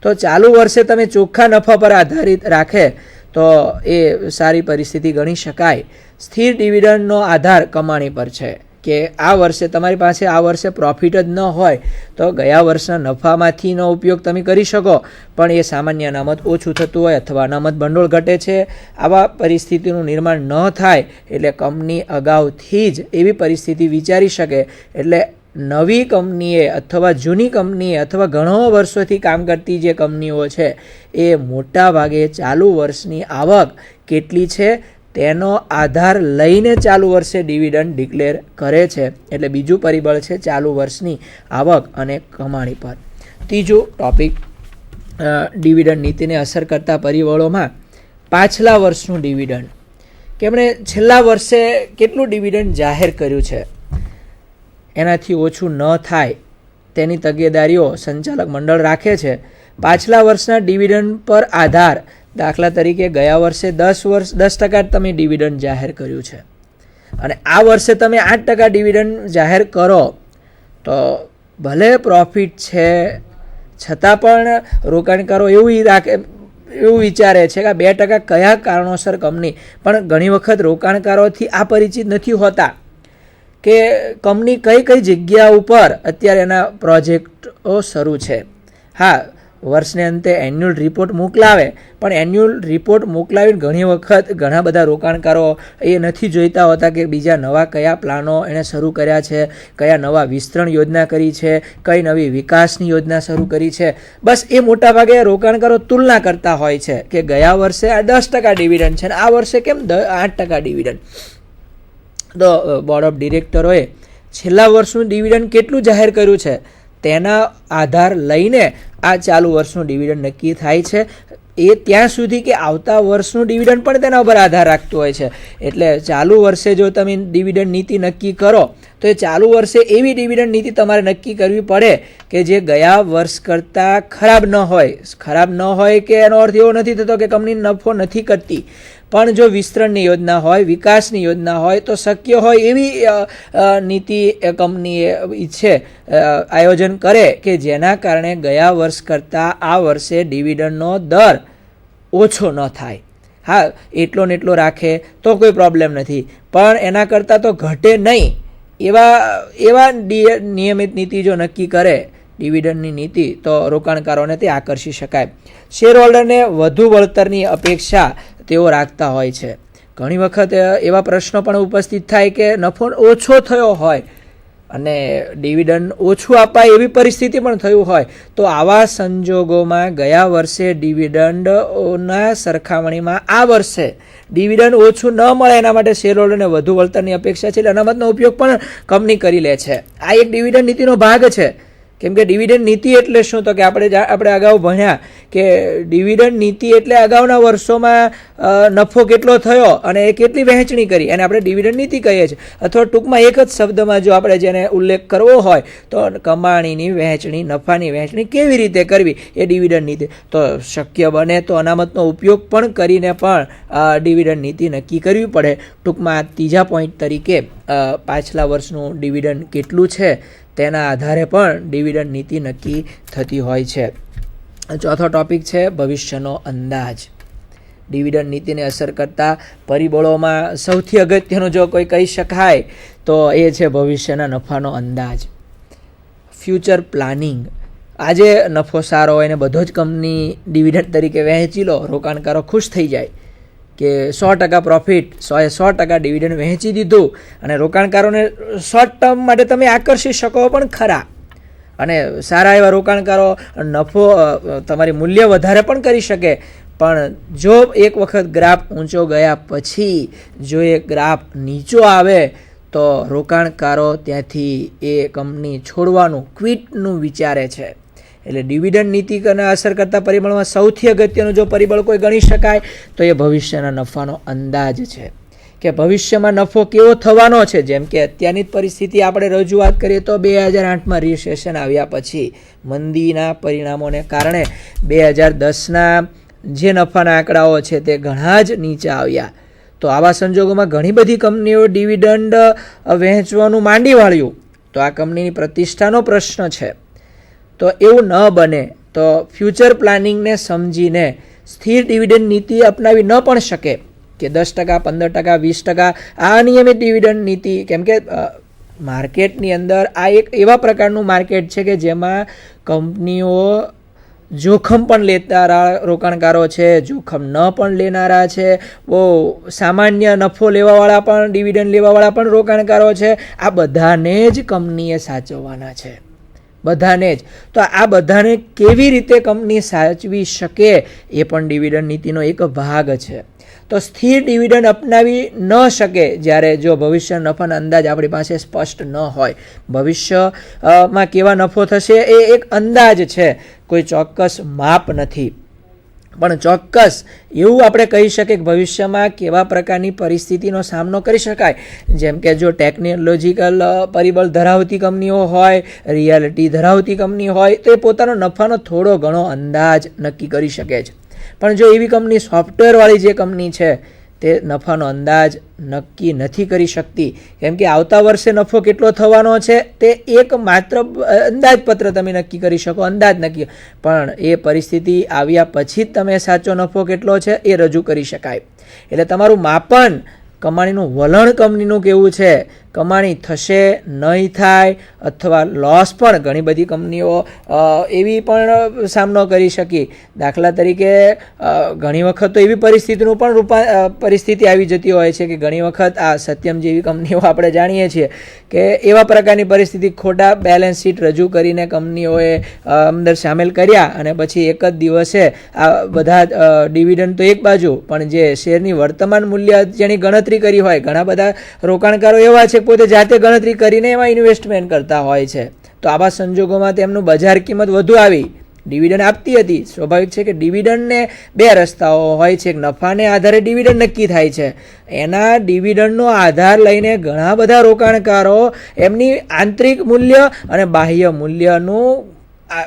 તો ચાલુ વર્ષે તમે ચોખ્ખા નફા પર આધારિત રાખે તો એ સારી પરિસ્થિતિ ગણી શકાય. સ્થિર ડિવિડન્ડનો આધાર કમાણી પર છે કે આ વર્ષે તમારી પાસે આ વર્ષે પ્રોફિટ જ ન હોય તો ગયા વર્ષના નફામાંથીનો ઉપયોગ તમે કરી શકો, પણ એ સામાન્ય અનામત ઓછું થતું હોય અથવા અનામત ભંડોળ ઘટે છે. આવા પરિસ્થિતિનું નિર્માણ ન થાય એટલે કંપની અગાઉથી જ એવી પરિસ્થિતિ વિચારી શકે. એટલે નવી કંપનીએ અથવા જૂની કંપનીએ અથવા ઘણા વર્ષોથી કામ કરતી જે કંપનીઓ છે એ મોટા ભાગે ચાલુ વર્ષની આવક કેટલી છે તેનો આધાર લઈને ચાલુ વર્ષે ડિવિડન્ડ ડિક્લેર કરે છે. એટલે બીજું પરિબળ છે ચાલુ વર્ષની આવક અને કમાણી પર. ત્રીજું ટોપિક, ડિવિડન્ડ નીતિને અસર કરતા પરિબળોમાં પાછલા વર્ષનું ડિવિડન્ડ, કે એમણે છેલ્લા વર્ષે કેટલું ડિવિડન્ડ જાહેર કર્યું છે એનાથી ઓછું ન થાય તેની તકેદારીઓ સંચાલક મંડળ રાખે છે. પાછલા વર્ષના ડિવિડન્ડ પર આધાર, દાખલા તરીકે ગયા વર્ષે 10% તમે ડિવિડન્ડ જાહેર કર્યું છે અને આ વર્ષે તમે 8% ડિવિડન્ડ જાહેર કરો તો ભલે પ્રોફિટ છે છતાં પણ રોકાણકારો એવું વિચારે છે કે 2% કયા કારણોસર કંપની, પણ ઘણી વખત રોકાણકારોથી આ પરિચિત નથી હોતા કે કંપની કઈ જગ્યા ઉપર અત્યારે એના પ્રોજેક્ટો શરૂ છે. હા, વર્ષને અંતે એન્યુઅલ રિપોર્ટ મોકલાવે, પણ એન્યુઅલ રિપોર્ટ મોકલાવીને ઘણી વખત ઘણા બધા રોકાણકારો એ નથી જોઈતા હોતા કે બીજા નવા કયા પ્લાનો એણે શરૂ કર્યા છે, કયા નવા વિસ્તરણ યોજના કરી છે, કઈ નવી વિકાસની યોજના શરૂ કરી છે. બસ એ મોટાભાગે રોકાણકારો તુલના કરતા હોય છે કે ગયા વર્ષે આ 10% ડિવિડન્ડ છે અને આ વર્ષે કેમ 8% ડિવિડન્ડ. તો બોર્ડ ઓફ ડિરેક્ટરોએ છેલ્લા વર્ષનું ડિવિડન્ડ કેટલું જાહેર કર્યું છે તેના આધાર લઈને આ ચાલુ વર્ષનું ડિવિડન્ડ નક્કી થાય છે. એ ત્યાં સુધી કે આવતા વર્ષનું ડિવિડન્ડ પણ તેના ઉપર આધાર રાખતું હોય છે. એટલે ચાલુ વર્ષે જો તમે ડિવિડન્ડ નીતિ નક્કી કરો તો એ ચાલુ વર્ષે એવી ડિવિડન્ડ નીતિ તમારે નક્કી કરવી પડે કે જે ગયા વર્ષ કરતાં ખરાબ ન હોય. કે એનો અર્થ એવો નથી થતો કે કંપની નફો નથી કરતી, પણ જો વિસ્તરણની યોજના હોય, વિકાસની યોજના હોય તો શક્ય હોય એવી નીતિ કંપની ઈચ્છે, આયોજન કરે કે જેના કારણે ગયા વર્ષ કરતાં આ વર્ષે ડિવિડન્ડનો દર ઓછો ન થાય. હા, એટલો ને એટલો રાખે તો કોઈ પ્રોબ્લેમ નથી, પણ એના કરતાં તો ઘટે નહીં એવા નિયમિત નીતિ જો નક્કી કરે ડિવિડન્ડની નીતિ, તો રોકાણકારોને તે આકર્ષી શકાય. શેર હોલ્ડરને વધુ વળતરની અપેક્ષા તેઓ રાખતા હોય છે. ઘણી વખત એવા પ્રશ્નો પણ ઉપસ્થિત થાય કે નફો ઓછો થયો હોય અને ડિવિડન્ડ ઓછું અપાય એવી પરિસ્થિતિ પણ થયું હોય, તો આવા સંજોગોમાં ગયા વર્ષે ડિવિડન્ડના સરખામણીમાં આ વર્ષે ડિવિડન્ડ ઓછું ન મળે એના માટે શેર હોલ્ડરને વધુ વળતરની અપેક્ષા છે, એટલે અનામતનો ઉપયોગ પણ કંપની કરી લે છે. આ એક ડિવિડન્ડ નીતિનો ભાગ છે. કેમ કે ડિવિડન્ડ નીતિ એટલે શું, તો કે આપણે અગાઉ ભણ્યા કે ડિવિડન્ડ નીતિ એટલે અગાઉના વર્ષોમાં નફો કેટલો થયો અને એ કેટલી વહેંચણી કરી અને આપણે ડિવિડન્ડ નીતિ કહીએ છીએ. અથવા ટૂંકમાં એક જ શબ્દમાં જો આપણે જેને ઉલ્લેખ કરવો હોય તો કમાણીની વહેંચણી, નફાની વહેંચણી કેવી રીતે કરવી એ ડિવિડન્ડ નીતિ. તો શક્ય બને તો અનામતનો ઉપયોગ પણ કરીને પણ ડિવિડન્ડ નીતિ નક્કી કરવી પડે. ટૂંકમાં ત્રીજા પોઈન્ટ તરીકે પાછલા વર્ષનું ડિવિડન્ડ કેટલું છે તેના આધારે પણ ડિવિડન્ડ નીતિ નક્કી થતી હોય છે. ચોથો ટોપિક છે ભવિષ્યનો અંદાજ. ડિવિડન્ડ નીતિને અસર કરતા પરિબળોમાં સૌથી અગત્યનું જો કોઈ કહી શકાય તો એ છે ભવિષ્યના નફાનો અંદાજ, ફ્યુચર પ્લાનિંગ. આજે નફો સારો હોય ને બધો જ કંપની ડિવિડન્ડ તરીકે વહેંચી લો, રોકાણકારો ખુશ થઈ જાય કે 100% પ્રોફિટ, 100% ડિવિડન્ડ વહેંચી દીધું અને રોકાણકારોને શોર્ટ ટર્મ માટે તમે આકર્ષી શકો પણ ખરા. અને સારા એવા રોકાણકારો નફો તમારી મૂલ્ય વધારે પણ કરી શકે, પણ જો એક વખત ગ્રાફ ઊંચો ગયા પછી જો એ ગ્રાફ નીચો આવે તો રોકાણકારો ત્યાંથી એ કંપની છોડવાનું, ક્વિટનું વિચારે છે. એટલે ડિવિડન્ડ નીતિને અસર કરતા પરિબળમાં સૌથી અગત્યનું જો પરિબળ કોઈ ગણી શકાય તો એ ભવિષ્યના નફાનો અંદાજ છે, કે ભવિષ્યમાં નફો કેવો થવાનો છે. જેમ કે અત્યારની પરિસ્થિતિ આપણે રજૂઆત કરીએ તો 2008માં રિસેશન આવ્યા પછી મંદીના પરિણામોને કારણે 2010ના જે નફાના આંકડાઓ છે તે ઘણા જ નીચે આવ્યા. તો આવા સંજોગોમાં ઘણી બધી કંપનીઓ ડિવિડન્ડ વહેંચવાનું માંડી વાળ્યું, તો આ કંપનીની પ્રતિષ્ઠાનો પ્રશ્ન છે. તો એવું ન બને તો ફ્યુચર પ્લાનિંગને સમજીને સ્થિર ડિવિડન્ડ નીતિ અપનાવી ન પણ શકે કે 10%, 15%, 20% આ અનિયમિત ડિવિડન્ડ નીતિ. કેમ કે માર્કેટની અંદર આ એક એવા પ્રકારનું માર્કેટ છે કે જેમાં કંપનીઓ જોખમ પણ લેનારા રોકાણકારો છે, જોખમ ન પણ લેનારા છે, બહુ સામાન્ય નફો લેવાવાળા પણ, ડિવિડન્ડ લેવાવાળા પણ રોકાણકારો છે. આ બધાને જ કંપનીએ સાચવવાના છે, બધાને જ. તો આ બધાને કેવી રીતે કંપની સાચવી શકે એ પણ ડિવિડન્ડ નીતિનો એક ભાગ છે. તો સ્થિર ડિવિડન્ડ અપનાવી ન શકે જ્યારે જો ભવિષ્ય નફાનો અંદાજ આપણી પાસે સ્પષ્ટ ન હોય. ભવિષ્યમાં કેવા નફો થશે એ એક અંદાજ છે, કોઈ ચોક્કસ માપ નથી. પણ ચોક્કસ એવું આપણે કહી શકીએ કે ભવિષ્યમાં કેવા પ્રકારની પરિસ્થિતિનો સામનો કરી શકાય. જેમ કે જો ટેકનોલોજીકલ પરિબળ ધરાવતી કંપનીઓ હોય, રિયાલિટી ધરાવતી કંપની હોય તો એ પોતાનો નફાનો થોડો ઘણો અંદાજ નક્કી કરી શકે છે. પણ જો એવી કંપની, સોફ્ટવેરવાળી જે કંપની છે તે નફાનો અંદાજ નક્કી નથી કરી શકતી, કેમ કે આવતા વર્ષે નફો કેટલો થવાનો છે તે એક માત્ર અંદાજપત્ર તમે નક્કી કરી શકો, અંદાજ નક્કી, પણ એ પરિસ્થિતિ આવ્યા પછી જ તમે સાચો નફો કેટલો છે એ રજૂ કરી શકાય. એટલે તમારું માપન, કમાણીનું વલણ કંપનીનું કેવું છે, કમાણી થશે, નહીં થાય અથવા લોસ પણ ઘણી બધી કંપનીઓ એવી પણ સામનો કરી શકી. દાખલા તરીકે ઘણી વખત તો એવી પરિસ્થિતિનું પણ પરિસ્થિતિ આવી જતી હોય છે કે ઘણી વખત આ સત્યમ જેવી કંપનીઓ આપણે જાણીએ છીએ કે એવા પ્રકારની પરિસ્થિતિ, ખોટા બેલેન્સ શીટ રજૂ કરીને કંપનીઓએ અંદર સામેલ કર્યા અને પછી એક જ દિવસે આ બધા ડિવિડન્ડ તો એક બાજુ, પણ જે શેરની વર્તમાન મૂલ્ય જેની ગણતરી કરી હોય, ઘણા બધા રોકાણકારો એવા છે પોતે જાતે ગણતરી કરીને એમાં ઇન્વેસ્ટમેન્ટ કરતા હોય છે. તો આવા સંજોગોમાં તેમનું બજાર કિંમત વધુ આવી, ડિવિડન્ડ આપતી હતી. સ્વાભાવિક છે કે ડિવિડન્ડને બે રસ્તાઓ હોય છે, નફાને આધારે ડિવિડન્ડ નક્કી થાય છે. એના ડિવિડન્ડનો આધાર લઈને ઘણા બધા રોકાણકારો એમની આંતરિક મૂલ્ય અને બાહ્ય મૂલ્યનું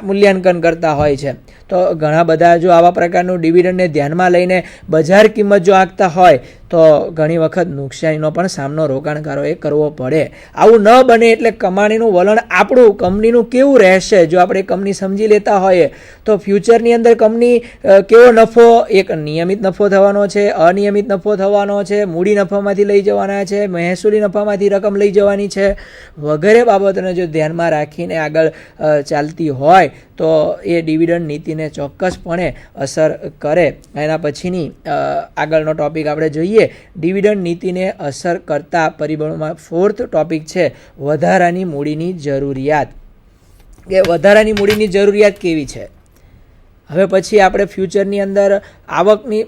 મૂલ્યાંકન કરતા હોય છે. તો ઘણા બધા જો આવા પ્રકારનું ડિવિડન્ડને ધ્યાનમાં લઈને બજાર કિંમત જો આંકતા હોય તો ઘણી વખત નુકસાનીનો પણ સામનો રોકાણકારોએ કરવો પડે. આવું ન બને એટલે કમાણીનું વલણ આપણું કંપનીનું કેવું રહેશે જો આપણે કંપની સમજી લેતા હોઈએ તો ફ્યુચરની અંદર કંપની કેવો નફો, એક નિયમિત નફો થવાનો છે, અનિયમિત નફો થવાનો છે, મૂડી નફામાંથી લઈ જવાના છે, મહેસૂલી નફામાંથી રકમ લઈ જવાની છે, વગેરે બાબતોને જો ધ્યાનમાં રાખીને આગળ ચાલતી હોય તો એ ડિવિડન્ડ નીતિને ચોક્કસપણે અસર કરે. એના પછીની આગળનો ટોપિક આપણે જોઈએ. ડિવિડન્ડ નીતિને અસર કરતા પરિબળોમાં 4th ટોપિક છે વધારાની મૂડીની જરૂરિયાત. કે વધારાની મૂડીની જરૂરિયાત કેવી છે. હવે પછી આપણે ફ્યુચરની અંદર આવકની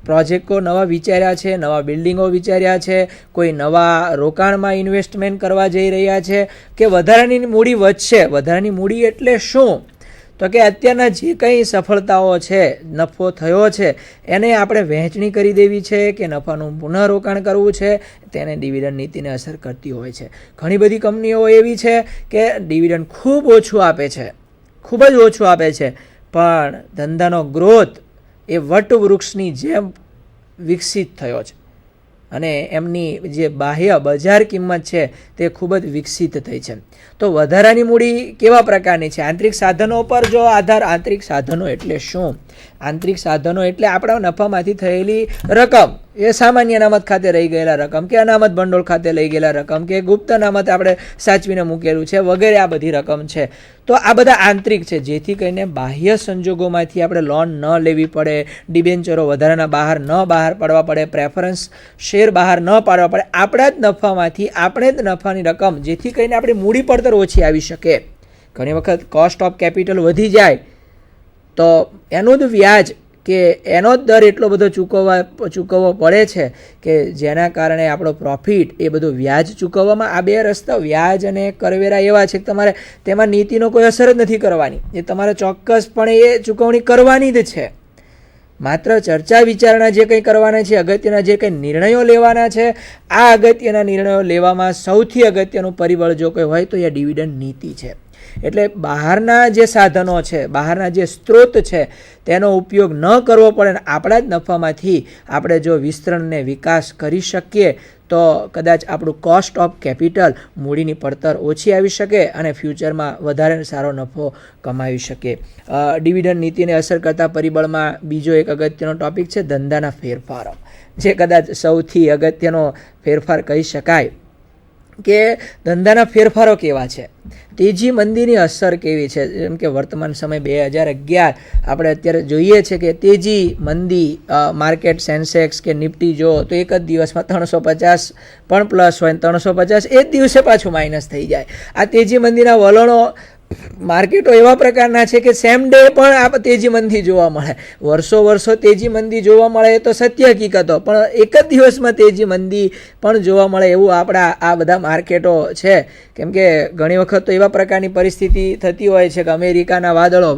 પ્રોજેક્ટો નવા વિચાર્યા છે, નવા બિલ્ડિંગો વિચાર્યા છે, કોઈ નવા રોકાણમાં ઇન્વેસ્ટમેન્ટ કરવા જઈ રહ્યા છે કે વધારાની મૂડી વધશે. વધારાની મૂડી એટલે શું? તો કે અત્યારના જે કંઈ સફળતાઓ છે, નફો થયો છે, એને આપણે વહેંચણી કરી દેવી છે કે નફાનું પુનઃરોકાણ કરવું છે, તેને ડિવિડન્ડ નીતિને અસર કરતી હોય છે. ઘણી બધી કંપનીઓ એવી છે કે ડિવિડન્ડ ખૂબ ઓછું આપે છે, ખૂબ જ ઓછું આપે છે, પણ ધંધાનો ગ્રોથ એ વટવૃક્ષની જેમ વિકસિત થયો છે અને એમની જે બાહ્ય બજાર કિંમત છે તે ખૂબ જ વિકસિત થઈ છે. તો વધારાની મૂડી કેવા પ્રકારની છે? આંતરિક સાધનો પર જો આધાર. આંતરિક સાધનો એટલે શું? આંતરિક સાધનો એટલે આપણા નફામાંથી થયેલી રકમ, એ સામાન્ય અનામત ખાતે રહી ગયેલા રકમ કે અનામત ભંડોળ ખાતે લઈ ગયેલા રકમ કે ગુપ્ત અનામત આપણે સાચવીને મૂકેલું છે વગેરે આ બધી રકમ છે. તો આ બધા આંતરિક છે, જેથી કરીને બાહ્ય સંજોગોમાંથી આપણે લોન ન લેવી પડે, ડિબેન્ચરો વધારાના બહાર પાડવા પડે, પ્રેફરન્સ શેર બહાર ન પાડવા પડે. આપણા જ નફામાંથી આપણે જ નફાની રકમ, જેથી કરીને આપણી મૂડી પડતર ઓછી આવી શકે. ઘણી વખત કોસ્ટ ઓફ કેપિટલ વધી જાય તો એનું જ વ્યાજ કે એનો જ દર એટલો બધો ચૂકવવો પડે છે કે જેના કારણે આપણો પ્રોફિટ એ બધું વ્યાજ ચૂકવવામાં. આ બે રસ્તા, વ્યાજ અને કરવેરા, એવા છે કે તમારે તેમાં નીતિનો કોઈ અસર જ નથી કરવાની. એ તમારે ચોક્કસપણે એ ચૂકવણી કરવાની જ છે. માત્ર ચર્ચા વિચારણા જે કંઈ કરવાના છે, અગત્યના જે કંઈ નિર્ણયો લેવાના છે, આ અગત્યના નિર્ણયો લેવામાં સૌથી અગત્યનું પરિબળ જો કોઈ હોય તો એ ડિવિડન્ડ નીતિ છે. એટલે બહારના જે સાધનો છે, બહારના જે સ્ત્રોત છે તેનો ઉપયોગ ન કરવો પડે ને આપણા જ નફામાંથી આપણે જો વિસ્તરણને વિકાસ કરી શકીએ તો કદાચ આપણું કોસ્ટ ઓફ કેપિટલ, મૂડીની પડતર ઓછી આવી શકે અને ફ્યુચરમાં વધારે સારો નફો કમાવી શકે. ડિવિડન્ડ નીતિને અસર કરતા પરિબળમાં બીજો એક અગત્યનો ટોપિક છે ધંધાના ફેરફારો, જે કદાચ સૌથી અગત્યનો ફેરફાર કહી શકાય. કે ધંધાના ફેરફારો કેવા છે, તેજી મંદીની અસર કેવી છે. જેમ કે વર્તમાન સમય 2011 આપણે અત્યારે જોઈએ છે કે તેજી મંદી, માર્કેટ સેન્સેક્સ કે નિફ્ટી જો તો એક જ દિવસમાં 350 પણ પ્લસ હોય, 350 એ જ દિવસે પાછું માઇનસ થઈ જાય. આ તેજી મંદીના વલણો માર્કેટો એવા પ્રકારના છે કે સેમ ડે પણ આ તેજી મંદી જોવા મળે. વર્ષો તેજી મંદી જોવા મળે તો સત્ય હકીકતો, પણ એક જ દિવસમાં તેજી મંદી પણ જોવા મળે એવું આપણા આ બધા માર્કેટો છે. કેમ કે ઘણી વખત તો એવા પ્રકારની પરિસ્થિતિ થતી હોય છે કે અમેરિકાના વાદળો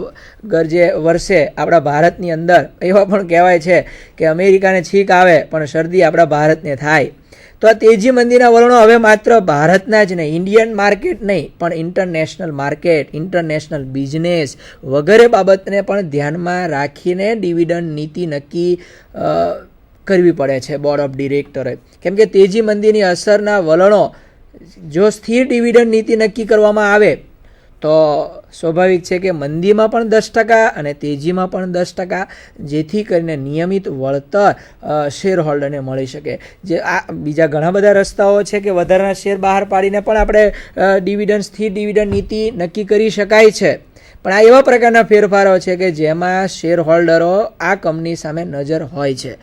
ગરજે વરસે આપણા ભારતની અંદર. એવા પણ કહેવાય છે કે અમેરિકાને છીંક આવે પણ શરદી આપણા ભારતને થાય. તો આ તેજી મંદીના વલણો હવે માત્ર ભારતના જ નહીં, ઇન્ડિયન માર્કેટ નહીં, પણ ઇન્ટરનેશનલ માર્કેટ, ઇન્ટરનેશનલ બિઝનેસ વગેરે બાબતને પણ ધ્યાનમાં રાખીને ડિવિડન્ડ નીતિ નક્કી કરવી પડે છે બોર્ડ ઓફ ડિરેક્ટરે. કેમ કે તેજી મંદીની અસરના વલણો જો સ્થિર ડિવિડન્ડ નીતિ નક્કી કરવામાં આવે તો સ્વાભાવિક છે કે મંદીમાં પણ 10% અને તેજીમાં પણ 10%, જેથી કરીને નિયમિત વળતર શેર હોલ્ડરને મળી શકે. જે આ બીજા ઘણા બધા રસ્તાઓ છે કે વધારાના શેર બહાર પાડીને પણ આપણે સ્થિર ડિવિડન્ડ નીતિ નક્કી કરી શકાય છે. પણ આ એવા પ્રકારના ફેરફારો છે કે જેમાં શેર હોલ્ડરો આ કંપની સામે નજર હોય છે.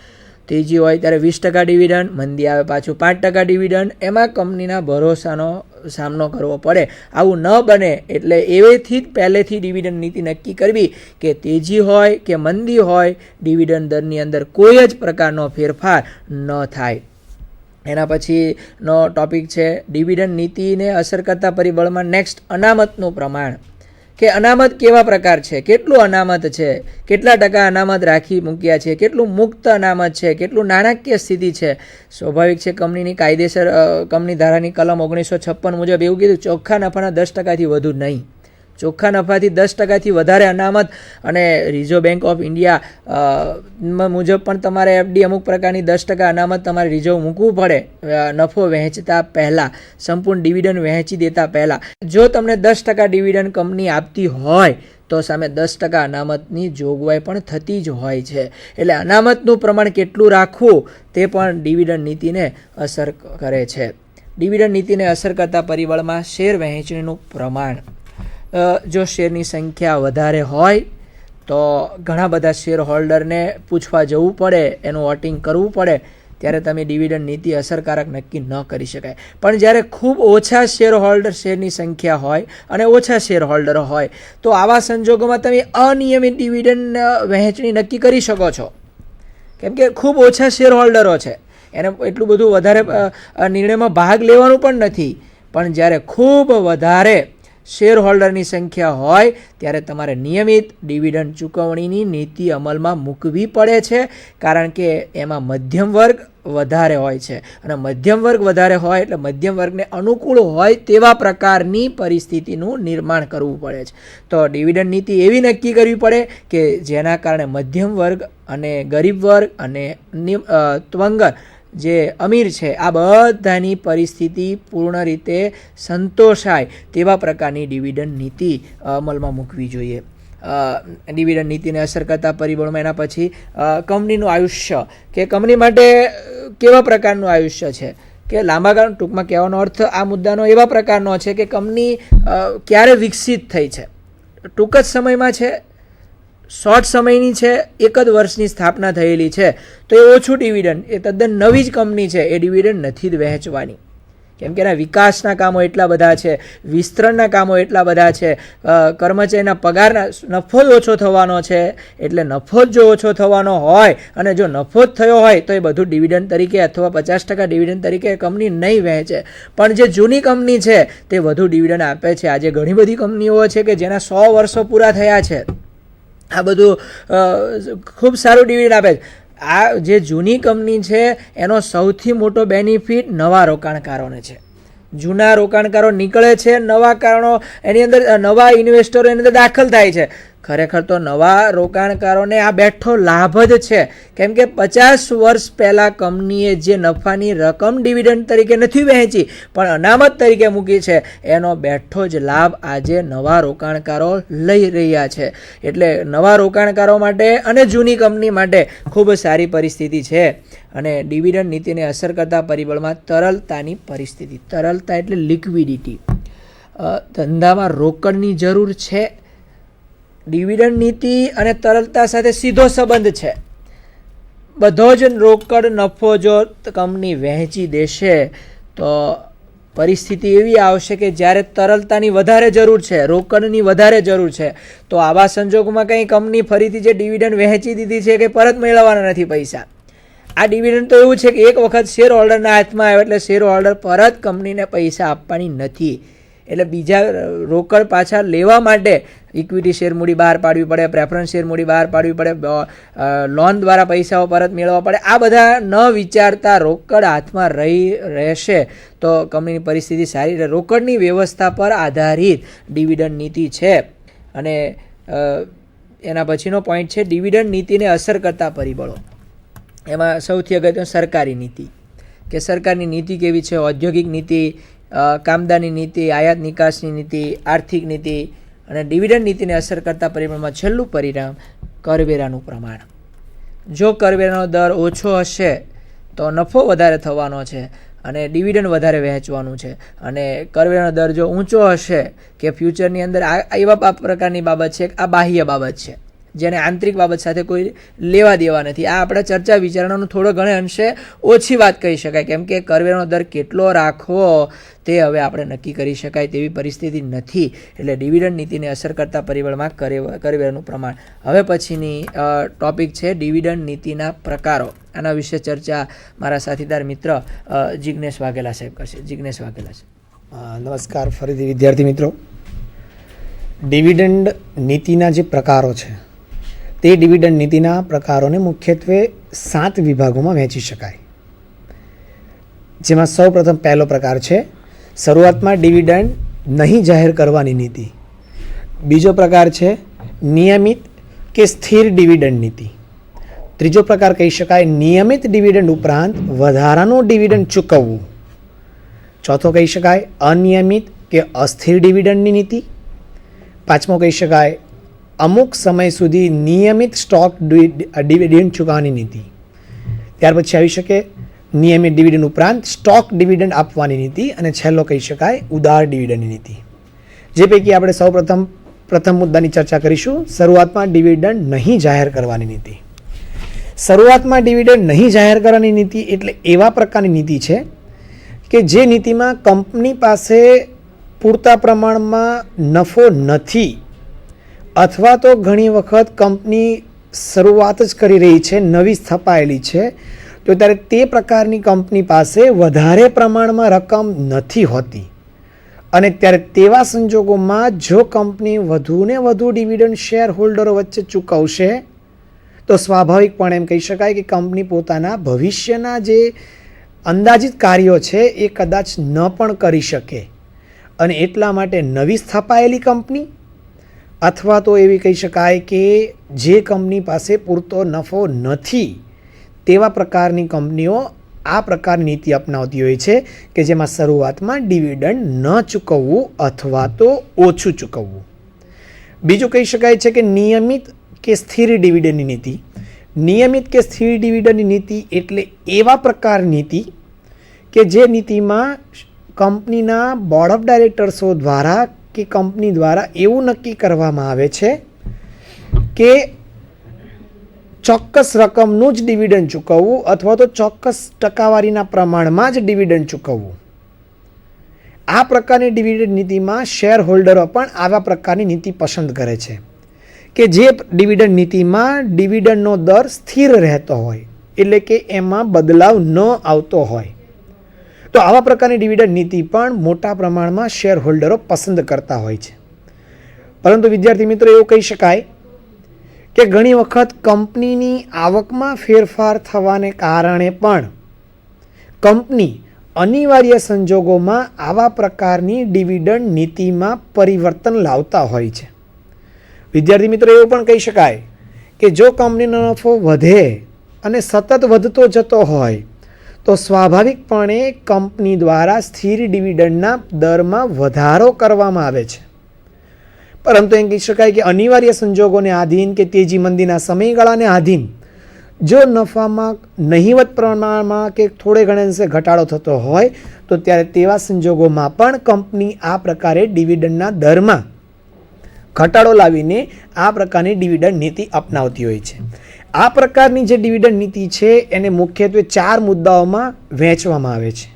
તેજી હોય ત્યારે 20% ડિવિડન્ડ, મંદી આવે પાછું 5% ડિવિડન્ડ, એમાં કંપનીના ભરોસાનો સામનો કરવો પડે. આવું ન બને એટલે એવેથી જ પહેલેથી ડિવિડન્ડ નીતિ નક્કી કરવી કે તેજી હોય કે મંદી હોય, ડિવિડન્ડ દરની અંદર કોઈ જ પ્રકારનો ફેરફાર ન થાય. એના પછીનો ટોપિક છે ડિવિડન્ડ નીતિને અસર કરતા પરિબળમાં નેક્સ્ટ અનામતનું પ્રમાણ. કે અનામત કેવા પ્રકાર છે, કેટલું અનામત છે, કેટલા ટકા અનામત રાખી મૂક્યા છે, કેટલું મુક્ત અનામત છે, કેટલું નાણાકીય સ્થિતિ છે. સ્વાભાવિક છે કંપનીની કાયદેસર કંપની ધારાની કલમ 1956 મુજબ એવું કીધું ચોખ્ખા નફાના 10%થી વધુ નહીં. ચોખ્ખા નફાથી 10%થી વધારે અનામત અને રિઝર્વ બેંક ઓફ ઇન્ડિયા મુજબ પણ તમારે એફડી અમુક પ્રકારની 10% અનામત તમારે રિઝર્વ મૂકવું પડે નફો વહેંચતા પહેલાં, સંપૂર્ણ ડિવિડન્ડ વહેંચી દેતા પહેલાં. જો તમને 10% ડિવિડન્ડ કંપની આપતી હોય તો સામે 10% અનામતની જોગવાઈ પણ થતી જ હોય છે. એટલે અનામતનું પ્રમાણ કેટલું રાખવું તે પણ ડિવિડન્ડ નીતિને અસર કરે છે. ડિવિડન્ડ નીતિને અસર કરતા પરિબળમાં શેર વહેંચણીનું પ્રમાણ. જો શેરની સંખ્યા વધારે હોય તો ઘણા બધા શેર હોલ્ડરને પૂછવા જવું પડે, એનું વોટિંગ કરવું પડે, ત્યારે તમે ડિવિડન્ડ નીતિ અસરકારક નક્કી ન કરી શકાય. પણ જ્યારે ખૂબ ઓછા શેર હોલ્ડર શેરની સંખ્યા હોય અને ઓછા શેર હોલ્ડરો હોય તો આવા સંજોગોમાં તમે અનિયમિત ડિવિડન્ડ વહેંચણી નક્કી કરી શકો છો, કેમ કે ખૂબ ઓછા શેર હોલ્ડરો છે, એને એટલું બધું વધારે નિર્ણયમાં ભાગ લેવાનું પણ નથી. પણ જ્યારે ખૂબ વધારે શેર હોલ્ડરની સંખ્યા હોય ત્યારે તમારે નિયમિત ડિવિડન્ડ ચૂકવણીની નીતિ અમલમાં મૂકવી પડે છે, કારણ કે એમાં મધ્યમ વર્ગ વધારે હોય છે અને મધ્યમ વર્ગ વધારે હોય એટલે મધ્યમ વર્ગને અનુકૂળ હોય તેવા પ્રકારની પરિસ્થિતિનું નિર્માણ કરવું પડે છે. તો ડિવિડન્ડ નીતિ એવી નક્કી કરવી પડે કે જેના કારણે મધ્યમ વર્ગ અને ગરીબ વર્ગ અને ત્વંગર જે અમીર છે આ બધાની પરિસ્થિતિ પૂર્ણ રીતે સંતોષાય તેવા પ્રકારની ડિવિડન્ડ નીતિ અમલમાં મૂકવી જોઈએ. ડિવિડન્ડ નીતિને અસર કરતા પરિબળોમાં એના પછી કંપનીનું આયુષ્ય, કે કંપની માટે કેવા પ્રકારનું આયુષ્ય છે, કે લાંબા ગાળા, ટૂંકમાં કહેવાનો અર્થ આ મુદ્દાનો એવા પ્રકારનો છે કે કંપની ક્યારે વિકસિત થઈ છે, ટૂંક જ સમયમાં છે, શોર્ટ સમયની છે, એક જ વર્ષની સ્થાપના થયેલી છે, તો એ ઓછું ડિવિડન્ડ, એ તદ્દન નવી જ કંપની છે, એ ડિવિડન્ડ નથી જ વહેંચવાની, કેમ કે એના વિકાસના કામો એટલા બધા છે, વિસ્તરણના કામો એટલા બધા છે, કર્મચારીના પગારના નફો જ ઓછો થવાનો છે. એટલે નફો જ જો ઓછો થવાનો હોય અને જો નફો જ થયો હોય તો એ બધું ડિવિડન્ડ તરીકે અથવા 50% ડિવિડન્ડ તરીકે કંપની નહીં વહેંચે. પણ જે જૂની કંપની છે તે વધુ ડિવિડન્ડ આપે છે. આજે ઘણી બધી કંપનીઓ છે કે જેના 100 વર્ષો પૂરા થયા છે, આ બધું ખૂબ સારું ડિવિડન્ડ આપે છે. આ જે જૂની કંપની છે એનો સૌથી મોટો બેનિફિટ નવા રોકાણકારોને છે. જૂના રોકાણકારો નીકળે છે, નવા કારણો એની અંદર, નવા ઇન્વેસ્ટરો એની અંદર દાખલ થાય છે. ખરેખર તો નવા રોકાણકારોને આ બેઠો લાભ જ છે, કેમ કે 50 વર્ષ પહેલાં કંપનીએ જે નફાની રકમ ડિવિડન્ડ તરીકે નથી વહેંચી પણ અનામત તરીકે મૂકી છે, એનો બેઠો જ લાભ આજે નવા રોકાણકારો લઈ રહ્યા છે. એટલે નવા રોકાણકારો માટે અને જૂની કંપની માટે ખૂબ સારી પરિસ્થિતિ છે. અને ડિવિડન્ડ નીતિને અસર કરતા પરિબળમાં તરલતાની પરિસ્થિતિ. તરલતા એટલે લિક્વિડિટી. ધંધામાં રોકડની જરૂર છે. ડિવિડન્ડ નીતિ અને તરલતા સાથે સીધો સંબંધ છે. બધો જ રોકડ નફો જો કંપની વહેંચી દેશે તો પરિસ્થિતિ એવી આવશે કે જ્યારે તરલતાની વધારે જરૂર છે, રોકડની વધારે જરૂર છે, તો આવા સંજોગોમાં કંઈ કંપની ફરીથી જે ડિવિડન્ડ વહેંચી દીધી છે કે પરત મેળવવાના નથી પૈસા. આ ડિવિડન્ડ તો એવું છે કે એક વખત શેર હોલ્ડરના હાથમાં આવે એટલે શેર હોલ્ડર પરત કંપનીને પૈસા આપવાની નથી. એટલે બીજા રોકડ પાછા લેવા માટે ઇક્વિટી શેર મૂડી બહાર પાડવી પડે, પ્રેફરન્સ શેર મૂડી બહાર પાડવી પડે, લોન દ્વારા પૈસાઓ પરત મેળવવા પડે. આ બધા ન વિચારતા રોકડ હાથમાં રહેશે તો કંપનીની પરિસ્થિતિ સારી રહે. રોકડની વ્યવસ્થા પર આધારિત ડિવિડન્ડ નીતિ છે. અને એના પછીનો પોઈન્ટ છે ડિવિડન્ડ નીતિને અસર કરતા પરિબળો. એમાં સૌથી અગત્યનું સરકારી નીતિ, કે સરકારની નીતિ કેવી છે, ઔદ્યોગિક નીતિ, કામદારની નીતિ, આયાત નિકાસની નીતિ, આર્થિક નીતિ. અને ડિવિડન્ડ નીતિને અસર કરતા પરિબળમાં છેલ્લું પરિણામ કરવેરાનું પ્રમાણ. જો કરવેરાનો દર ઓછો હશે તો નફો વધારે થવાનો છે અને ડિવિડન્ડ વધારે વહેંચવાનું છે. અને કરવેરાનો દર જો ઊંચો હશે કે ફ્યુચરની અંદર એવા પ્રકારની બાબત છે, આ બાહ્ય બાબત છે જેને આંતરિક બાબત સાથે કોઈ લેવા દેવા નથી. આ આપણે ચર્ચા વિચારણાનું થોડો ઘણે અંશે ઓછી વાત કહી શકાય, કેમ કે કરવેરાનો દર કેટલો રાખવો તે હવે આપણે નક્કી કરી શકાય તેવી પરિસ્થિતિ નથી. એટલે ડિવિડન્ડ નીતિને અસર કરતા પરિબળમાં કરવેરાનું પ્રમાણ. હવે પછીની ટોપિક છે ડિવિડન્ડ નીતિના પ્રકારો. આના વિશે ચર્ચા મારા સાથીદાર મિત્ર જિગ્નેશ વાઘેલા સાહેબ કરશે. જિગ્નેશ વાઘેલા સાહેબ. નમસ્કાર ફરીથી વિદ્યાર્થી મિત્રો. ડિવિડન્ડ નીતિના જે પ્રકારો છે તે ડિવિડન્ડ નીતિના પ્રકારોને મુખ્યત્વે 7 વિભાગોમાં વહેંચી શકાય. જેમાં સૌપ્રથમ પહેલો પ્રકાર છે શરૂઆતમાં ડિવિડન્ડ નહીં જાહેર કરવાની નીતિ. બીજો પ્રકાર છે નિયમિત કે સ્થિર ડિવિડન્ડ નીતિ. ત્રીજો પ્રકાર કહી શકાય નિયમિત ડિવિડન્ડ ઉપરાંત વધારાનું ડિવિડન્ડ ચૂકવવું. ચોથો કહી શકાય અનિયમિત કે અસ્થિર ડિવિડન્ડની નીતિ. પાંચમો કહી શકાય અમુક સમય સુધી નિયમિત સ્ટોક ડિવિડન્ડ ચૂકવવાની નીતિ. ત્યાર પછી આવી શકે નિયમિત ડિવિડન્ડ ઉપરાંત સ્ટોક ડિવિડન્ડ આપવાની નીતિ. અને છેલ્લો કહી શકાય ઉદાર ડિવિડન્ડની નીતિ. જે પૈકી આપણે સૌ પ્રથમ મુદ્દાની ચર્ચા કરીશું, શરૂઆતમાં ડિવિડન્ડ નહીં જાહેર કરવાની નીતિ. શરૂઆતમાં ડિવિડન્ડ નહીં જાહેર કરવાની નીતિ એટલે એવા પ્રકારની નીતિ છે કે જે નીતિમાં કંપની પાસે પૂરતા પ્રમાણમાં નફો નથી અથવા તો ઘણી વખત કંપની શરૂઆત જ કરી રહી છે, નવી સ્થપાયેલી છે, તો ત્યારે તે પ્રકારની કંપની પાસે વધારે પ્રમાણમાં રકમ નથી હોતી અને ત્યારે તેવા સંજોગોમાં જો કંપની વધુને વધુ ડિવિડન્ડ શેર હોલ્ડરો વચ્ચે ચૂકવશે તો સ્વાભાવિકપણે એમ કહી શકાય કે કંપની પોતાના ભવિષ્યના જે અંદાજિત કાર્યો છે એ કદાચ ન પણ કરી શકે અને એટલા માટે નવી સ્થાપાયેલી કંપની અથવા તો એવી કહી શકાય કે જે કંપની પાસે પૂરતો નફો નથી તેવા પ્રકારની કંપનીઓ આ પ્રકારની નીતિ અપનાવતી હોય છે કે જેમાં શરૂઆતમાં ડિવિડન્ડ ન ચૂકવવું અથવા તો ઓછું ચૂકવવું. બીજું કહી શકાય છે કે નિયમિત કે સ્થિર ડિવિડન્ડની નીતિ. નિયમિત કે સ્થિર ડિવિડન્ડની નીતિ એટલે એવા પ્રકારની નીતિ કે જે નીતિમાં કંપનીના બોર્ડ ઓફ ડાયરેક્ટર્સો દ્વારા કે કંપની દ્વારા એવું નક્કી કરવામાં આવે છે કે ચોક્કસ રકમનું જ ડિવિડન્ડ ચૂકવવું અથવા તો ચોક્કસ ટકાવારીના પ્રમાણમાં જ ડિવિડન્ડ ચૂકવવું. આ પ્રકારની ડિવિડન્ડ નીતિમાં શેર હોલ્ડરો પણ આવા પ્રકારની નીતિ પસંદ કરે છે કે જે ડિવિડન્ડ નીતિમાં ડિવિડન્ડનો દર સ્થિર રહેતો હોય, એટલે કે એમાં બદલાવ ન આવતો હોય. તો આવા પ્રકારની ડિવિડન્ડ નીતિ પણ મોટા પ્રમાણમાં શેર હોલ્ડરો પસંદ કરતા હોય છે. પરંતુ વિદ્યાર્થી મિત્રો એવું કહી શકાય કે ઘણી વખત કંપનીની આવકમાં ફેરફાર થવાને કારણે પણ કંપની અનિવાર્ય સંજોગોમાં આવા પ્રકારની ડિવિડન્ડ નીતિમાં પરિવર્તન લાવતા હોય છે. વિદ્યાર્થી મિત્રો એવું પણ કહી શકાય કે જો કંપનીનો નફો વધે અને સતત વધતો જતો હોય તો સ્વાભાવિકપણે કંપની દ્વારા સ્થિર ડિવિડન્ડના દરમાં વધારો કરવામાં આવે છે. પરંતુ એમ કહી શકાય કે અનિવાર્ય સંજોગોને આધીન કે તેજી મંદીના સમયગાળાને આધીન જો નફામાં નહિવત પ્રમાણમાં કે થોડે ઘણે અંશે ઘટાડો થતો હોય તો ત્યારે તેવા સંજોગોમાં પણ કંપની આ પ્રકારે ડિવિડન્ડના દરમાં ઘટાડો લાવીને આ પ્રકારની ડિવિડન્ડ નીતિ અપનાવતી હોય છે. આ પ્રકારની જે ડિવિડન્ડ નીતિ છે એને મુખ્યત્વે 4 મુદ્દાઓમાં વહેંચવામાં આવે છે.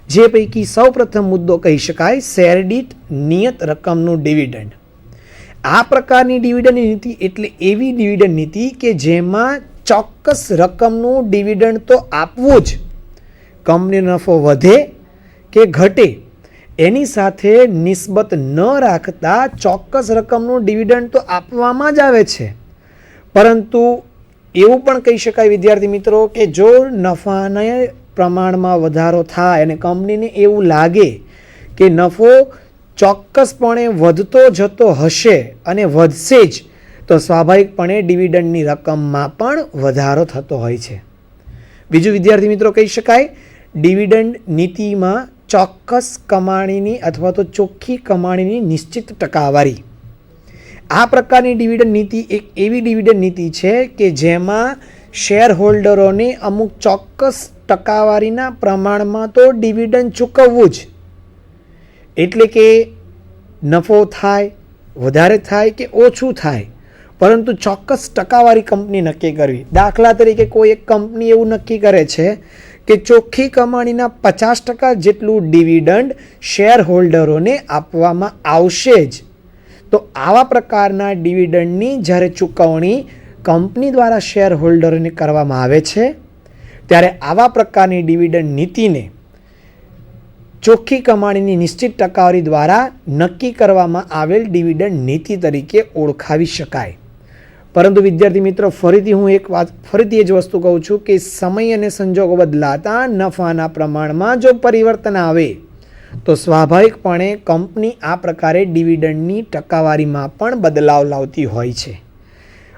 જે પૈકી સૌપ્રથમ મુદ્દો કહી શકાય શેર દીઠ નિયત રકમનું ડિવિડન્ડ. આ પ્રકારની ડિવિડન્ડ નીતિ એટલે એવી ડિવિડન્ડ નીતિ કે જેમાં ચોક્કસ રકમનું ડિવિડન્ડ તો આપવું જ, કંપનીનો નફો વધે કે ઘટે એની સાથે નિસ્બત ન રાખતા ચોક્કસ રકમનું ડિવિડન્ડ તો આપવામાં જ આવે છે. પરંતુ એવું પણ કહી શકાય વિદ્યાર્થી મિત્રો કે જો નફાને પ્રમાણમાં વધારો થાય અને કંપનીને એવું લાગે કે નફો ચોક્કસપણે વધતો જતો હશે અને વધશે જ તો સ્વાભાવિકપણે ડિવિડન્ડની રકમમાં પણ વધારો થતો હોય છે. બીજું વિદ્યાર્થી મિત્રો કહી શકાય ડિવિડન્ડ નીતિમાં ચોક્કસ કમાણીની અથવા તો ચોખ્ખી કમાણીની નિશ્ચિત ટકાવારી. આ પ્રકારની ડિવિડન્ડ નીતિ એક એવી ડિવિડન્ડ નીતિ છે કે જેમાં શેર હોલ્ડરોને અમુક ચોક્કસ ટકાવારીના પ્રમાણમાં તો ડિવિડન્ડ ચૂકવવું જ, એટલે કે નફો થાય, વધારે થાય કે ઓછું થાય, પરંતુ ચોક્કસ ટકાવારી કંપની નક્કી કરવી. દાખલા તરીકે કોઈ એક કંપની એવું નક્કી કરે છે કે ચોખ્ખી કમાણીના 50% જેટલું ડિવિડન્ડ શેર હોલ્ડરોને આપવામાં આવશે જ. તો આવા પ્રકારના ડિવિડન્ડની જ્યારે ચૂકવણી કંપની દ્વારા શેર હોલ્ડરોને કરવામાં આવે છે ત્યારે આવા પ્રકારની ડિવિડન્ડ નીતિને ચોખ્ખી કમાણીની નિશ્ચિત ટકાવારી દ્વારા નક્કી કરવામાં આવેલ ડિવિડન્ડ નીતિ તરીકે ઓળખાવી શકાય. પરંતુ વિદ્યાર્થી મિત્રો ફરીથી હું ફરીથી એ જ વસ્તુ કહું છું કે સમય અને સંજોગો બદલાતા નફાના પ્રમાણમાં જો પરિવર્તન આવે તો સ્વાભાવિકપણે કંપની આ પ્રકારે ડિવિડન્ડની ટકાવારીમાં પણ બદલાવ લાવતી હોય છે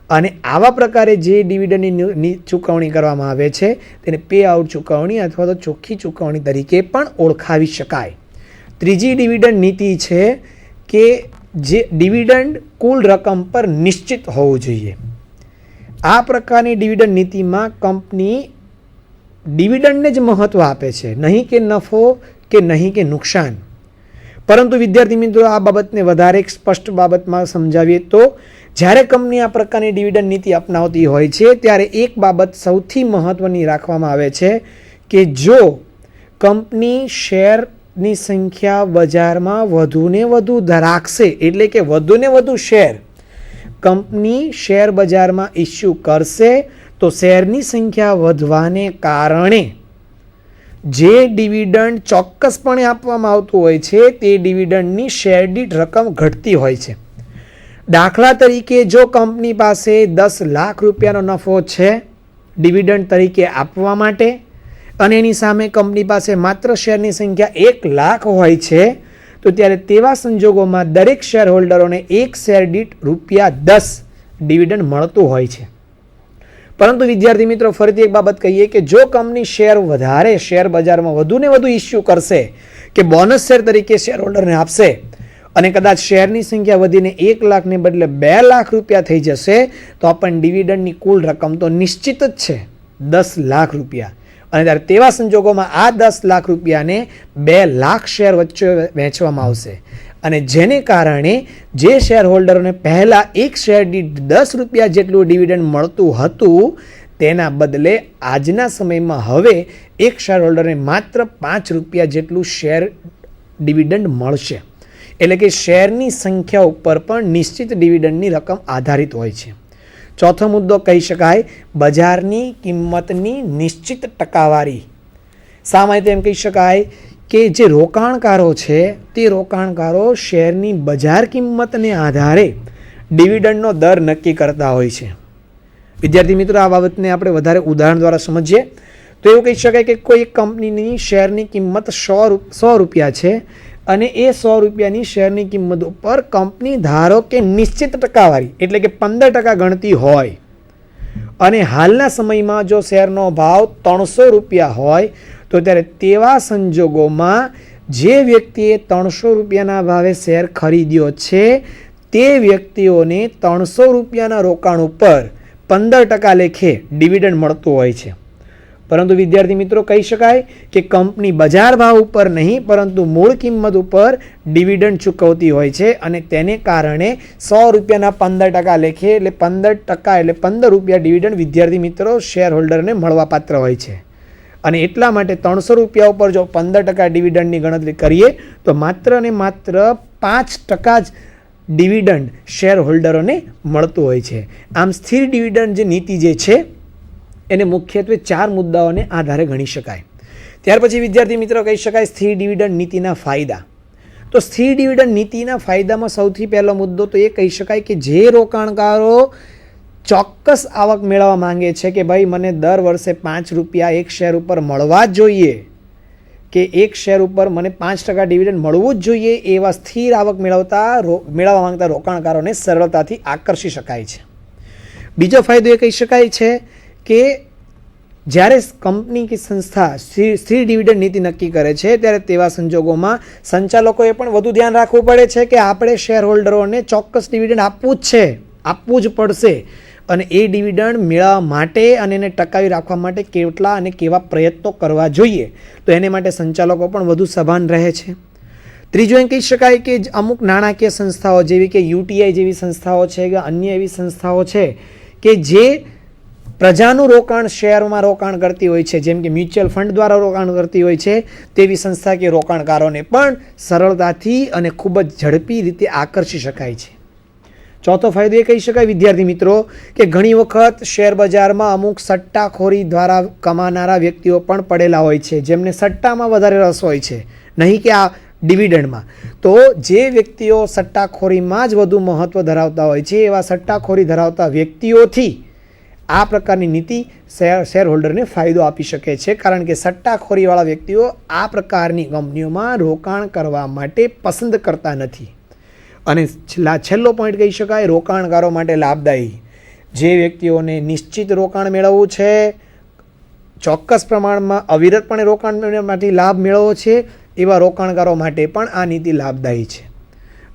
અને આવા પ્રકારે જે ડિવિડન્ડની ચૂકવણી કરવામાં આવે છે તેને પે આઉટ ચૂકવણી અથવા તો ચોખ્ખી ચૂકવણી તરીકે પણ ઓળખાવી શકાય. ત્રીજી ડિવિડન્ડ નીતિ છે કે જે ડિવિડન્ડ કુલ રકમ પર નિશ્ચિત હોવું જોઈએ. આ પ્રકારની ડિવિડન્ડ નીતિમાં કંપની ડિવિડન્ડને જ મહત્ત્વ આપે છે, નહીં કે નફો કે નહીં કે નુકસાન. પરંતુ વિદ્યાર્થી મિત્રો આ બાબતને વધારે એક સ્પષ્ટ બાબતમાં સમજાવીએ તો જ્યારે કંપની આ પ્રકારની ડિવિડન્ડ નીતિ અપનાવતી હોય છે ત્યારે એક બાબત સૌથી મહત્ત્વની રાખવામાં આવે છે કે જો કંપની શેરની સંખ્યા બજારમાં વધુને વધુ રાખશે, એટલે કે વધુને વધુ શેર કંપની શેર બજારમાં ઇસ્યુ કરશે તો શેરની સંખ્યા વધવાને કારણે જે ડિવિડન્ડ ચોક્કસપણે આપવામાં આવતું હોય છે તે ડિવિડન્ડની શેર દીઠ રકમ ઘટતી હોય છે. દાખલા તરીકે જો કંપની પાસે 10 લાખ રૂપિયાનો નફો છે ડિવિડન્ડ તરીકે આપવા માટે અને એની સામે કંપની પાસે માત્ર શેરની સંખ્યા 1 લાખ હોય છે તો ત્યારે તેવા સંજોગોમાં દરેક શેર હોલ્ડરોને એક શેર દીઠ ₹10 ડિવિડન્ડ મળતું હોય છે. પરંતુ વિદ્યાર્થી મિત્રો ફરીથી એક બાબત કહીએ કે જો કંપની શેર બજારમાં વધુને વધુ ઇસ્યુ કરશે કે બોનસ શેર તરીકે શેર હોલ્ડરને આપશે અને કદાચ શેરની સંખ્યા વધીને 1 લાખને બદલે 2 લાખ રૂપિયા થઈ જશે તો પણ ડિવિડન્ડની કુલ રકમ તો નિશ્ચિત જ છે 10 લાખ રૂપિયા. અને ત્યારે તેવા સંજોગોમાં આ 10 લાખ રૂપિયાને 2 લાખ શેર વચ્ચે વહેંચવામાં આવશે અને જેને કારણે જે શેર હોલ્ડરોને પહેલાં એક શેર દીઠ ₹10 જેટલું ડિવિડન્ડ મળતું હતું તેના બદલે આજના સમયમાં હવે એક શેર હોલ્ડરને માત્ર ₹5 જેટલું શેર ડિવિડન્ડ મળશે. એટલે કે શેરની સંખ્યા ઉપર પણ નિશ્ચિત ડિવિડન્ડની રકમ આધારિત હોય છે. ચોથો મુદ્દો કહી શકાય બજારની કિંમતની નિશ્ચિત ટકાવારી. સામાન્ય એમ કહી શકાય કે જે રોકાણકારો છે તે રોકાણકારો શેરની બજાર કિંમતને આધારે ડિવિડન્ડનો દર નક્કી કરતા હોય છે. વિદ્યાર્થી મિત્રો આ બાબતને આપણે વધારે ઉદાહરણ દ્વારા સમજીએ તો એવું કહી શકાય કે કોઈ કંપનીની શેરની કિંમત ₹100 છે અને એ ₹100ની શેરની કિંમત ઉપર કંપની ધારો કે નિશ્ચિત ટકાવારી એટલે કે 15% ગણતી હોય અને હાલના સમયમાં જો શેરનો ભાવ ₹300 હોય તો ત્યારે તેવા સંજોગોમાં જે વ્યક્તિએ ₹300ના ભાવે શેર ખરીદ્યો છે તે વ્યક્તિઓને ₹300ના રોકાણ ઉપર 15% લેખે ડિવિડન્ડ મળતું હોય છે. પરંતુ વિદ્યાર્થી મિત્રો કહી શકાય કે કંપની બજાર ભાવ ઉપર નહીં પરંતુ મૂળ કિંમત ઉપર ડિવિડન્ડ ચૂકવતી હોય છે અને તેને કારણે ₹100ના 15% લેખે એટલે 15% એટલે ₹15 ડિવિડન્ડ વિદ્યાર્થી મિત્રો શેર હોલ્ડરને મળવાપાત્ર હોય છે. અને એટલા માટે ₹300 ઉપર જો 15% ડિવિડન્ડની ગણતરી કરીએ તો માત્ર ને માત્ર 5% જ ડિવિડન્ડ શેર હોલ્ડરોને મળતું હોય છે. આમ સ્થિર ડિવિડન્ડ જે નીતિ જે છે એને મુખ્યત્વે 4 મુદ્દાઓને આધારે ગણી શકાય. ત્યાર પછી વિદ્યાર્થી મિત્રો કહી શકાય સ્થિર ડિવિડન્ડ નીતિના ફાયદા. તો સ્થિર ડિવિડન્ડ નીતિના ફાયદામાં સૌથી પહેલો મુદ્દો તો એ કહી શકાય કે જે રોકાણકારો ચોક્કસ આવક મેળવવા માંગે છે કે ભાઈ મને દર વર્ષે ₹5 એક શેર ઉપર મળવા જ જોઈએ કે એક શેર ઉપર મને 5% ડિવિડન્ડ મળવું જ જોઈએ એવા સ્થિર આવક મેળવવા માંગતા રોકાણકારોને સરળતાથી આકર્ષી શકાય છે. બીજો ફાયદો એ કહી શકાય છે કે જ્યારે કંપની કે સંસ્થા સ્થિર ડિવિડન્ડ નીતિ નક્કી કરે છે ત્યારે તેવા સંજોગોમાં સંચાલકોએ પણ વધુ ધ્યાન રાખવું પડે છે કે આપણે શેર હોલ્ડરોને ચોક્કસ ડિવિડન્ડ આપવું જ પડશે અને એ ડિવિડન્ડ મેળવવા માટે અને એને ટકાવી રાખવા માટે કેટલા અને કેવા પ્રયત્નો કરવા જોઈએ તો એને માટે સંચાલકો પણ વધુ સભાન રહે છે. ત્રીજું એમ કહી શકાય કે અમુક નાણાકીય સંસ્થાઓ જેવી કે યુટીઆઈ જેવી સંસ્થાઓ છે કે અન્ય એવી સંસ્થાઓ છે કે જે પ્રજાનું રોકાણ શેરમાં રોકાણ કરતી હોય છે, જેમ કે મ્યુચ્યુઅલ ફંડ દ્વારા રોકાણ કરતી હોય છે, તેવી સંસ્થા કે રોકાણકારોને પણ સરળતાથી અને ખૂબ જ ઝડપી રીતે આકર્ષી શકાય છે. ચોથો ફાયદો એ કહી શકાય વિદ્યાર્થી મિત્રો કે ઘણી વખત શેર બજારમાં અમુક સટ્ટાખોરી દ્વારા કમાનારા વ્યક્તિઓ પણ પડેલા હોય છે જેમને સટ્ટામાં વધારે રસ હોય છે, નહીં કે આ ડિવિડન્ડમાં. તો જે વ્યક્તિઓ સટ્ટાખોરીમાં જ વધુ મહત્ત્વ ધરાવતા હોય છે એવા સટ્ટાખોરી ધરાવતા વ્યક્તિઓથી આ પ્રકારની નીતિ શેર હોલ્ડરને ફાયદો આપી શકે છે, કારણ કે સટ્ટાખોરીવાળા વ્યક્તિઓ આ પ્રકારની કંપનીઓમાં રોકાણ કરવા માટે પસંદ કરતા નથી. અને છેલ્લો પોઈન્ટ કહી શકાય રોકાણકારો માટે લાભદાયી. જે વ્યક્તિઓને નિશ્ચિત રોકાણ મેળવવું છે, ચોક્કસ પ્રમાણમાં અવિરતપણે રોકાણમાંથી લાભ મેળવવો છે, એવા રોકાણકારો માટે પણ આ નીતિ લાભદાયી છે.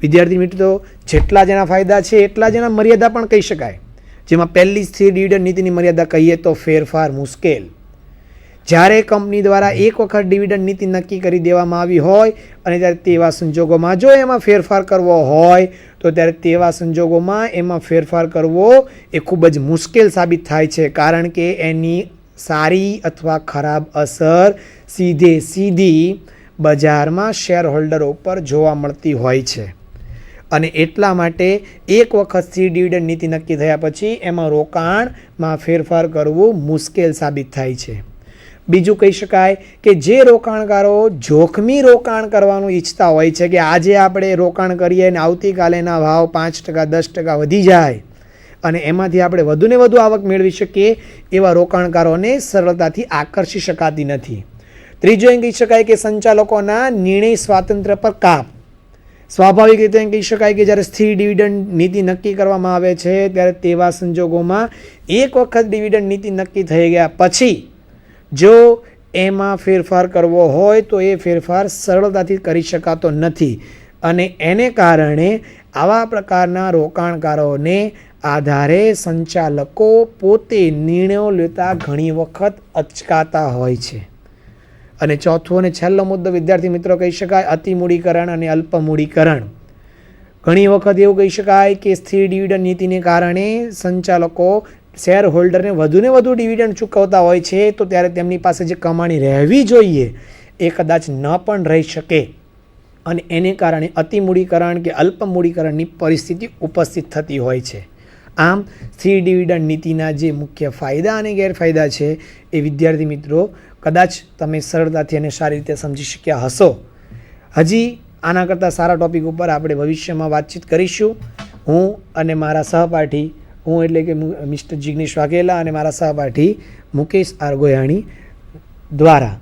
વિદ્યાર્થી મિત્રો, જેટલા જ એના ફાયદા છે એટલા જ એના મર્યાદા પણ કહી શકાય. જેમાં પહેલી સ્થિર ડિવિડન્ડ નીતિની મર્યાદા કહીએ તો ફેરફાર મુશ્કેલ. જ્યારે કંપની દ્વારા એક વખત ડિવિડન્ડ નીતિ નક્કી કરી દેવામાં આવી હોય અને ત્યારે તેવા સંજોગોમાં જો એમાં ફેરફાર કરવો હોય તો ત્યારે તેવા સંજોગોમાં એમાં ફેરફાર કરવો એ ખૂબ જ મુશ્કેલ સાબિત થાય છે, કારણ કે એની સારી અથવા ખરાબ અસર સીધી બજારમાં શેર હોલ્ડરો ઉપર જોવા મળતી હોય છે. અને એટલા માટે એક વખત સ્થિર ડિવિડન્ડ નીતિ નક્કી થયા પછી એમાં રોકાણમાં ફેરફાર કરવું મુશ્કેલ સાબિત થાય છે. બીજું કહી શકાય કે જે રોકાણકારો જોખમી રોકાણ કરવાનું ઈચ્છતા હોય છે કે આજે આપણે રોકાણ કરીએ અને આવતીકાલે એના ભાવ 5% 10% વધી જાય અને એમાંથી આપણે વધુને વધુ આવક મેળવી શકીએ, એવા રોકાણકારોને સરળતાથી આકર્ષી શકાતી નથી. ત્રીજું એમ કહી શકાય કે સંચાલકોના નિર્ણય સ્વાતંત્ર્ય પર કાપ. સ્વાભાવિક રીતે એમ કહી શકાય કે જ્યારે સ્થિર ડિવિડન્ડ નીતિ નક્કી કરવામાં આવે છે ત્યારે તેવા સંજોગોમાં એક વખત ડિવિડન્ડ નીતિ નક્કી થઈ ગયા પછી જો એમાં ફેરફાર કરવો હોય તો એ ફેરફાર સરળતાથી કરી શકાતો નથી. અને એને કારણે આવા પ્રકારના રોકાણકારોને આધારે સંચાલકો પોતે નિર્ણયો લેતા ઘણી વખત અચકાતા હોય છે. અને ચોથો અને છેલ્લો મુદ્દો વિદ્યાર્થી મિત્રો કહી શકાય અતિ મૂડીકરણ અને અલ્પ મૂડીકરણ. ઘણી વખત એવું કહી શકાય કે સ્થિર ડિવિડન્ડ નીતિને કારણે સંચાલકો શેર હોલ્ડરને વધુને વધુ ડિવિડન્ડ ચૂકવતા હોય છે, તો ત્યારે તેમની પાસે જે કમાણી રહેવી જોઈએ એ કદાચ ન પણ રહી શકે અને એને કારણે અતિ મૂડીકરણ કે અલ્પ મૂડીકરણની પરિસ્થિતિ ઉપસ્થિત થતી હોય છે. આમ સ્થિર ડિવિડન્ડ નીતિના જે મુખ્ય ફાયદા અને ગેરફાયદા છે એ વિદ્યાર્થી મિત્રો કદાચ તમે સરળતાથી અને સારી રીતે સમજી શક્યા હશો. હજી આના કરતાં સારા ટૉપિક ઉપર આપણે ભવિષ્યમાં વાતચીત કરીશું. હું અને મારા સહપાઠી, હું એટલે કે મિસ્ટર જિગ્નેશ વાઘેલા અને મારા સહપાઠી મુકેશ આર ગોયાણી દ્વારા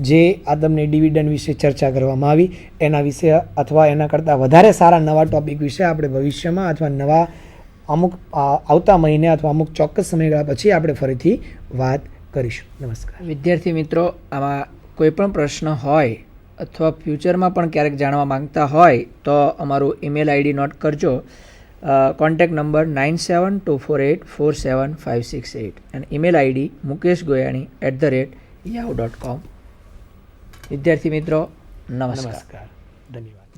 જે આ તમને ડિવિડન્ડ વિશે ચર્ચા કરવામાં આવી એના વિશે અથવા એના કરતાં વધારે સારા નવા ટૉપિક વિશે આપણે ભવિષ્યમાં અથવા નવા અમુક આવતા મહિને અથવા અમુક ચોક્કસ સમયગાળા પછી આપણે ફરીથી વાત કરીશું. નમસ્કાર. વિદ્યાર્થી મિત્રો, આમાં કોઈ પણ પ્રશ્ન હોય અથવા ફ્યુચરમાં પણ ક્યારેક જાણવા માંગતા હોય તો અમારું ઈમેલ આઈડી નોટ કરજો. કોન્ટેક્ટ નંબર 9724847568 અને ઈમેલ આઈડી mukeshgoyani@yahoo.com. વિદ્યાર્થી મિત્રો, નમસ્કાર. ધન્યવાદ.